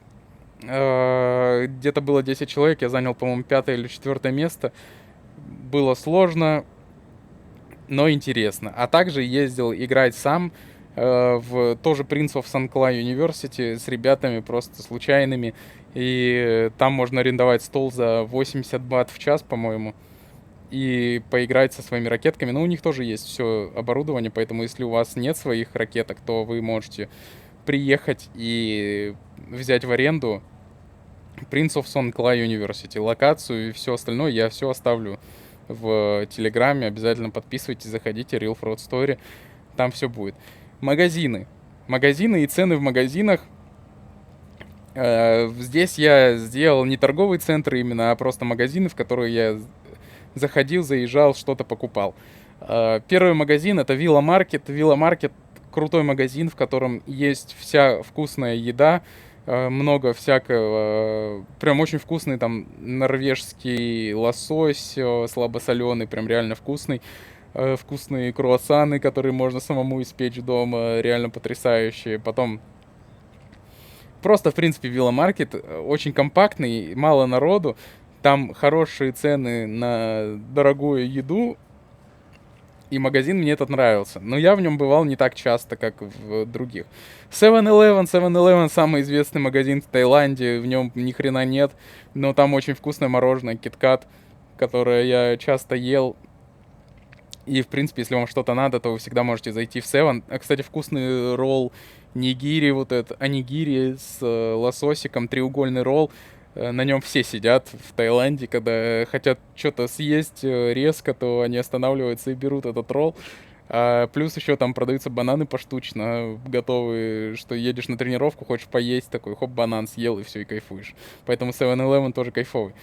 Где-то было 10 человек, я занял, по-моему, 5-е или 4-е место. Было сложно, но интересно. А также ездил играть сам в тоже Prince of Songkhla University с ребятами просто случайными. И там можно арендовать стол за 80 бат в час, по-моему, и поиграть со своими ракетками. Но у них тоже есть все оборудование, поэтому если у вас нет своих ракеток, то вы можете приехать и взять в аренду Prince of Songkhla University, локацию и все остальное. Я все оставлю в Телеграме. Обязательно подписывайтесь, заходите, Real Fraud Story. Там все будет. Магазины. Магазины и цены в магазинах. Здесь я сделал не торговые центры именно, а просто магазины, в которые я заходил, заезжал, что-то покупал. Первый магазин — это Villa Market. Villa Market — крутой магазин, в котором есть вся вкусная еда, много всякого, прям очень вкусный там норвежский лосось, слабосоленый, прям реально вкусный. вкусные круассаны, которые можно самому испечь дома, реально потрясающие. Потом просто, в принципе, веломаркет очень компактный, мало народу, там хорошие цены на дорогую еду, и магазин мне этот нравился. Но я в нем бывал не так часто, как в других. 7-Eleven. 7-Eleven самый известный магазин в Таиланде. В нем ни хрена нет. Но там очень вкусное мороженое, KitKat, которое я часто ел. И, в принципе, если вам что-то надо, то вы всегда можете зайти в Seven. А, кстати, вкусный ролл нигири, вот этот анигири с лососиком, треугольный ролл. На нем все сидят в Таиланде, когда хотят что-то съесть резко, то они останавливаются и берут этот ролл. Плюс еще там продаются бананы поштучно, готовые, что едешь на тренировку, хочешь поесть, такой хоп, банан съел и все, и кайфуешь. Поэтому 7-Eleven тоже кайфовый.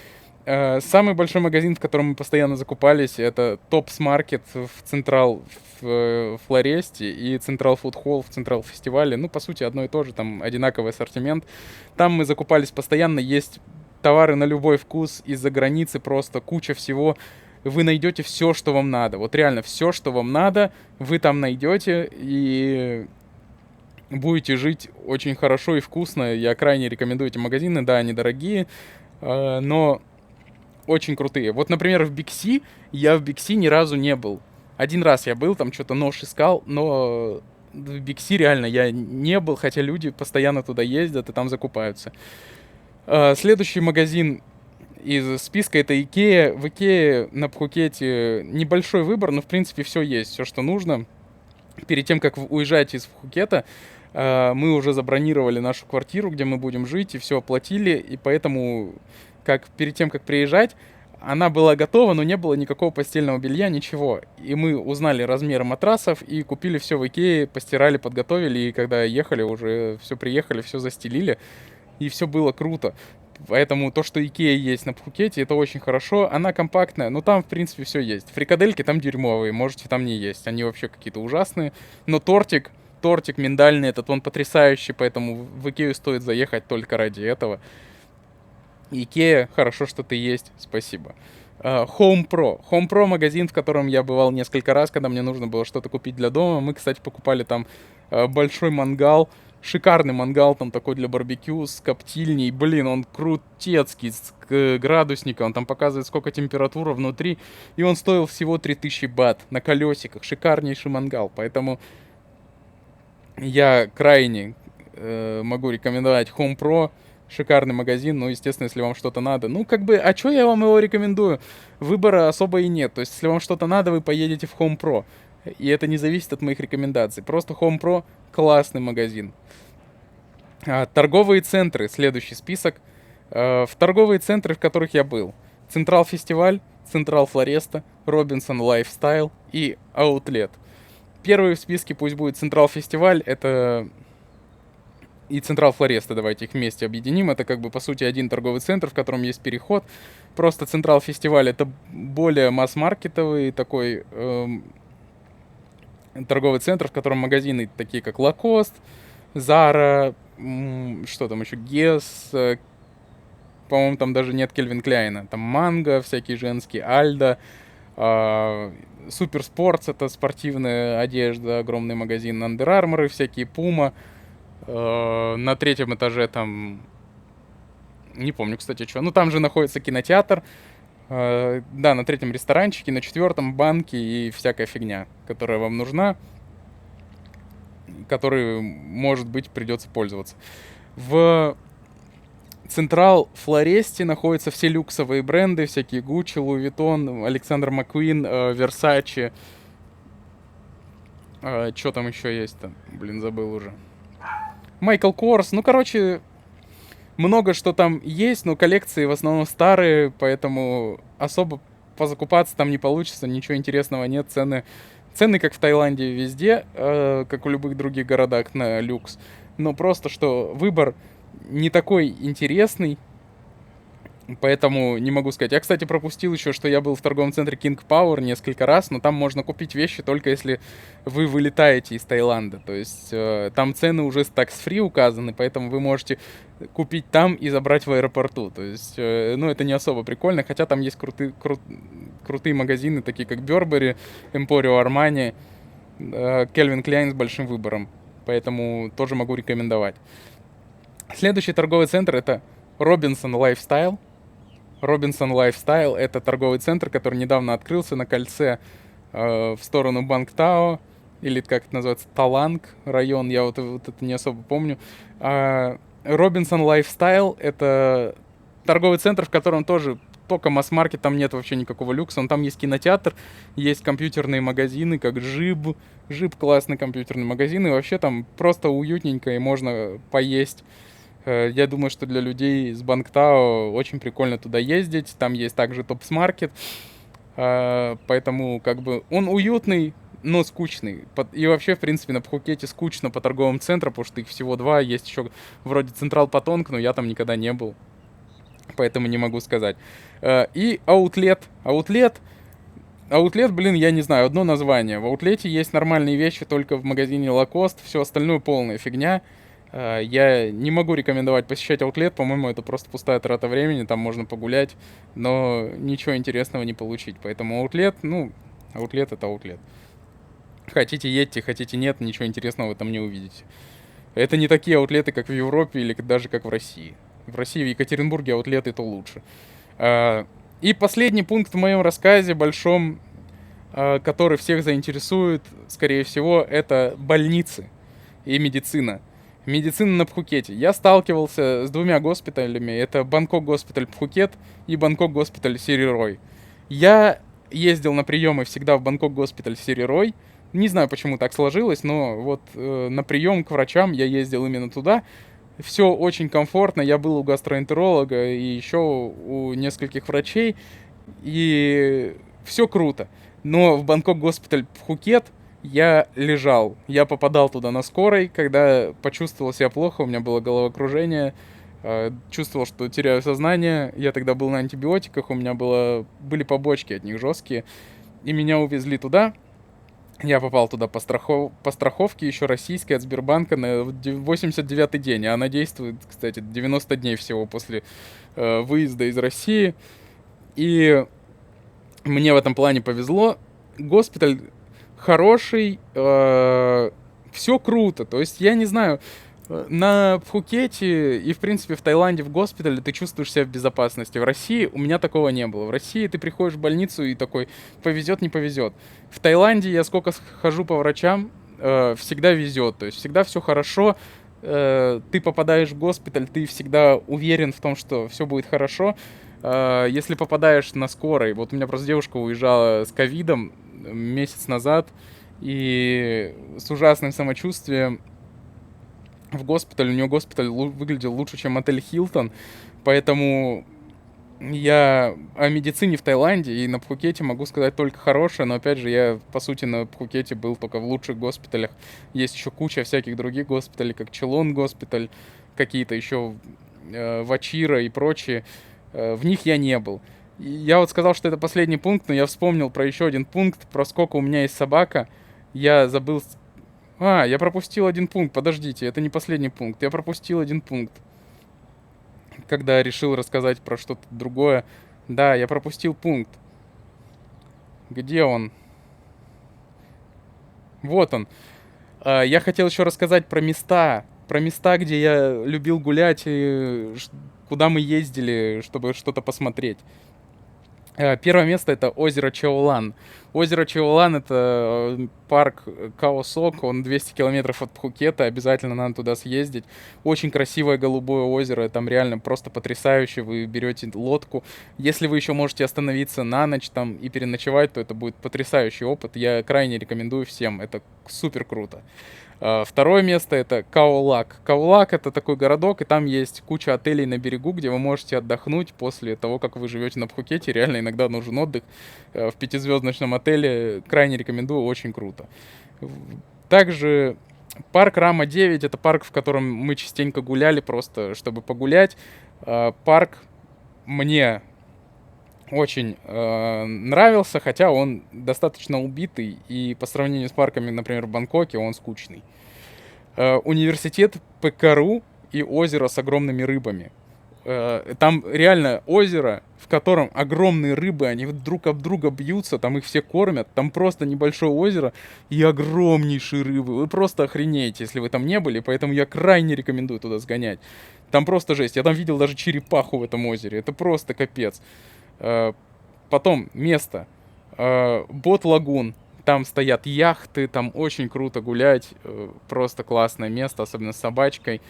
Самый большой магазин, в котором мы постоянно закупались, это Топс Маркет в Централ в Флоресте и Централ Фуд Холл в Централ Фестивале. Ну, по сути, одно и то же, там одинаковый ассортимент. Там мы закупались постоянно, есть товары на любой вкус, из-за границы просто куча всего. Вы найдете все, что вам надо. Вот реально все, что вам надо, вы там найдете и будете жить очень хорошо и вкусно. Я крайне рекомендую эти магазины. Да, они дорогие, но очень крутые. Вот, например, в Биг-Си я в Биг-Си ни разу не был. Один раз я был, там что-то нож искал, но в Биг-Си реально я не был, хотя люди постоянно туда ездят и там закупаются. Следующий магазин из списка это Икея. В Икее на Пхукете небольшой выбор, но в принципе все есть, все, что нужно. Перед тем, как уезжать из Пхукета, мы уже забронировали нашу квартиру, где мы будем жить, и все оплатили, и поэтому перед тем, как приезжать, она была готова, но не было никакого постельного белья, ничего. И мы узнали размеры матрасов и купили все в Икее, постирали, подготовили, и когда ехали, уже все приехали, все застелили, и все было круто. Поэтому то, что Икея есть на Пхукете, это очень хорошо. Она компактная, но там, в принципе, все есть. Фрикадельки там дерьмовые, можете там не есть. Они вообще какие-то ужасные. Но тортик миндальный этот, он потрясающий, поэтому в Икею стоит заехать только ради этого. Икея, хорошо, что ты есть, спасибо. Home Pro. Home Pro магазин, в котором я бывал несколько раз, когда мне нужно было что-то купить для дома. Мы, кстати, покупали там большой мангал, шикарный мангал, там такой для барбекю с коптильней. Блин, он крутецкий, с градусником, он там показывает, сколько температура внутри. И он стоил всего 3000 бат на колесиках. Шикарнейший мангал, поэтому я крайне могу рекомендовать Home Pro. Шикарный магазин, ну, естественно, если вам что-то надо. Ну, а чё я вам его рекомендую? Выбора особо и нет. То есть, если вам что-то надо, вы поедете в Home Pro. И это не зависит от моих рекомендаций. Просто Home Pro классный магазин. Торговые центры, следующий список. В торговые центры, в которых я был. Централ Фестиваль, Централ Флореста, Робинсон Лайфстайл и Аутлет. Первый в списке пусть будет Централ Фестиваль, это... И Централ Флореста, давайте их вместе объединим. Это по сути один торговый центр, в котором есть переход. Просто Централ Фестиваль это более масс-маркетовый такой торговый центр, в котором магазины такие как Lacoste, Zara, что там еще, Guess, по-моему, там даже нет Кельвин Кляйна. Там Манго, всякие женские, Альда, Супер Спортс, это спортивная одежда, огромный магазин, Under Armour, всякие Puma. На третьем этаже там... Не помню, кстати, что. Ну, там же находится кинотеатр. Да, на третьем ресторанчике, на четвертом банки и всякая фигня, которая вам нужна, которой, может быть, придется пользоваться. В Централ Флоресте находятся все люксовые бренды, всякие Gucci, Louis Vuitton, Alexander McQueen, Versace. Что там еще есть-то? Блин, забыл уже. Майкл Корс. Ну, короче, много что там есть, но коллекции в основном старые, поэтому особо позакупаться там не получится, ничего интересного нет. Цены как в Таиланде везде, как в любых других городах на люкс. Но просто, что выбор не такой интересный. Поэтому не могу сказать. Я, кстати, пропустил еще, что я был в торговом центре King Power несколько раз, но там можно купить вещи только если вы вылетаете из Таиланда. То есть там цены уже с tax-free указаны, поэтому вы можете купить там и забрать в аэропорту. То есть, ну, это не особо прикольно, хотя там есть крутые магазины, такие как Burberry, Emporio Armani, Calvin Klein с большим выбором. Поэтому тоже могу рекомендовать. Следующий торговый центр — это Robinson Lifestyle. Robinson Lifestyle — это торговый центр, который недавно открылся на кольце в сторону Бангтао, или как это называется, Таланг район, я вот это не особо помню. Robinson Lifestyle — это торговый центр, в котором тоже только масс-маркет, там нет вообще никакого люкса, но там есть кинотеатр, есть компьютерные магазины, как Жиб. Жиб — классный компьютерный магазин, и вообще там просто уютненько, и можно поесть. Я думаю, что для людей с Бангтао очень прикольно туда ездить. Там есть также Топс-маркет. Поэтому как бы он уютный, но скучный. И вообще, в принципе, на Пхукете скучно по торговым центрам, потому что их всего два. Есть еще вроде Централ Патонг, но я там никогда не был. Поэтому не могу сказать. И Аутлет. Аутлет, блин, я не знаю, одно название. В Аутлете есть нормальные вещи только в магазине Lacoste. Все остальное полная фигня. Я не могу рекомендовать посещать аутлет, по-моему, это просто пустая трата времени, там можно погулять, но ничего интересного не получить. Поэтому аутлет, ну, аутлет — это аутлет. Хотите — едьте, хотите — нет, ничего интересного вы там не увидите. Это не такие аутлеты, как в Европе или даже как в России. В России, в Екатеринбурге аутлеты — то лучше. И последний пункт в моем рассказе большом, который всех заинтересует, скорее всего, это больницы и медицина. Медицина на Пхукете. Я сталкивался с двумя госпиталями. Это Бангкок госпиталь Пхукет и Бангкок госпиталь Сирирой. Я ездил на приемы всегда в Бангкок госпиталь Сирирой. Не знаю, почему так сложилось, но вот на прием к врачам я ездил именно туда. Все очень комфортно. Я был у гастроэнтеролога и еще у нескольких врачей. И все круто. Но в Бангкок госпиталь Пхукет я лежал. Я попадал туда на скорой, когда почувствовал себя плохо, у меня было головокружение, чувствовал, что теряю сознание. Я тогда был на антибиотиках, у меня были побочки от них жесткие. И меня увезли туда. Я попал туда по страховке, еще российской, от Сбербанка, на 89-й день. А она действует, кстати, 90 дней всего после выезда из России. И мне в этом плане повезло. Госпиталь хороший, все круто. То есть, я не знаю, на Пхукете и, в принципе, в Таиланде в госпитале ты чувствуешь себя в безопасности. В России у меня такого не было. В России ты приходишь в больницу и такой, повезет, не повезет. В Таиланде я сколько хожу по врачам, всегда везет. То есть, всегда все хорошо. Ты попадаешь в госпиталь, ты всегда уверен в том, что все будет хорошо. Если попадаешь на скорой, вот у меня просто девушка уезжала с ковидом месяц назад, и с ужасным самочувствием в госпиталь. У нее госпиталь выглядел лучше, чем отель Хилтон. Поэтому я о медицине в Таиланде и на Пхукете могу сказать только хорошее. Но опять же, я по сути на Пхукете был только в лучших госпиталях. Есть еще куча всяких других госпиталей, как Челон госпиталь, какие-то еще Вачира и прочие. В них я не был. И я вот сказал, что это последний пункт, но я вспомнил про еще один пункт, про сколько у меня есть собака. Я забыл... я пропустил один пункт, подождите, это не последний пункт. Я пропустил один пункт, когда решил рассказать про что-то другое. Да, я пропустил пункт. Где он? Вот он. Я хотел еще рассказать про места, где я любил гулять, и куда мы ездили, чтобы что-то посмотреть. Первое место — это озеро Чаолан. Озеро Чаолан — это парк Каосок, он 200 километров от Пхукета, обязательно надо туда съездить. Очень красивое голубое озеро, там реально просто потрясающе, вы берете лодку. Если вы еще можете остановиться на ночь там и переночевать, то это будет потрясающий опыт, я крайне рекомендую всем, это супер круто. Второе место — это Каолак. Каолак — это такой городок, и там есть куча отелей на берегу, где вы можете отдохнуть после того, как вы живете на Пхукете. Реально иногда нужен отдых. В 5-звездочном отеле крайне рекомендую, очень круто. Также парк Рама-9 — это парк, в котором мы частенько гуляли, просто чтобы погулять. Парк мне очень нравился, хотя он достаточно убитый, и по сравнению с парками, например, в Бангкоке, он скучный. Университет ПКРУ и озеро с огромными рыбами. Там реально озеро, в котором огромные рыбы, они вот друг об друга бьются, там их все кормят. Там просто небольшое озеро и огромнейшие рыбы. Вы просто охренеете, если вы там не были, поэтому я крайне рекомендую туда сгонять. Там просто жесть. Я там видел даже черепаху в этом озере. Это просто капец. Потом место. Бот-лагун. Там стоят яхты, там очень круто гулять. Просто классное место, особенно с собачкой.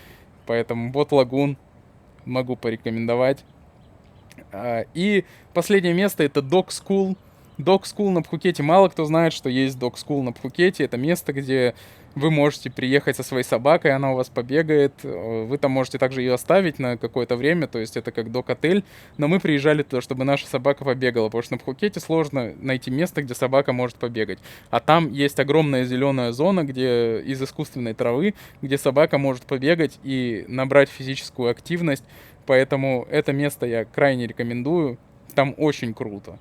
Поэтому Бот-лагун могу порекомендовать. И последнее место — это Dog School. Dog School на Пхукете. Мало кто знает, что есть Dog School на Пхукете. Это место, где вы можете приехать со своей собакой, она у вас побегает. Вы там можете также ее оставить на какое-то время, то есть это как док-отель. Но мы приезжали туда, чтобы наша собака побегала, потому что на Пхукете сложно найти место, где собака может побегать. А там есть огромная зеленая зона, где из искусственной травы, где собака может побегать и набрать физическую активность. Поэтому это место я крайне рекомендую. Там очень круто.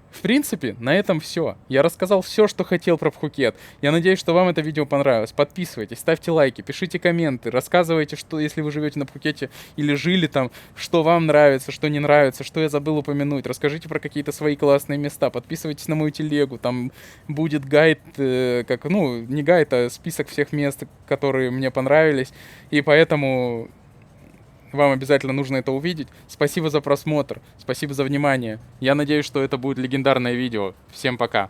В принципе, на этом все. Я рассказал все, что хотел про Пхукет. Я надеюсь, что вам это видео понравилось. Подписывайтесь, ставьте лайки, пишите комменты, рассказывайте, что если вы живете на Пхукете или жили там, что вам нравится, что не нравится, что я забыл упомянуть. Расскажите про какие-то свои классные места. Подписывайтесь на мою телегу, там будет гайд, не гайд, а список всех мест, которые мне понравились. И поэтому вам обязательно нужно это увидеть. Спасибо за просмотр, спасибо за внимание. Я надеюсь, что это будет легендарное видео. Всем пока.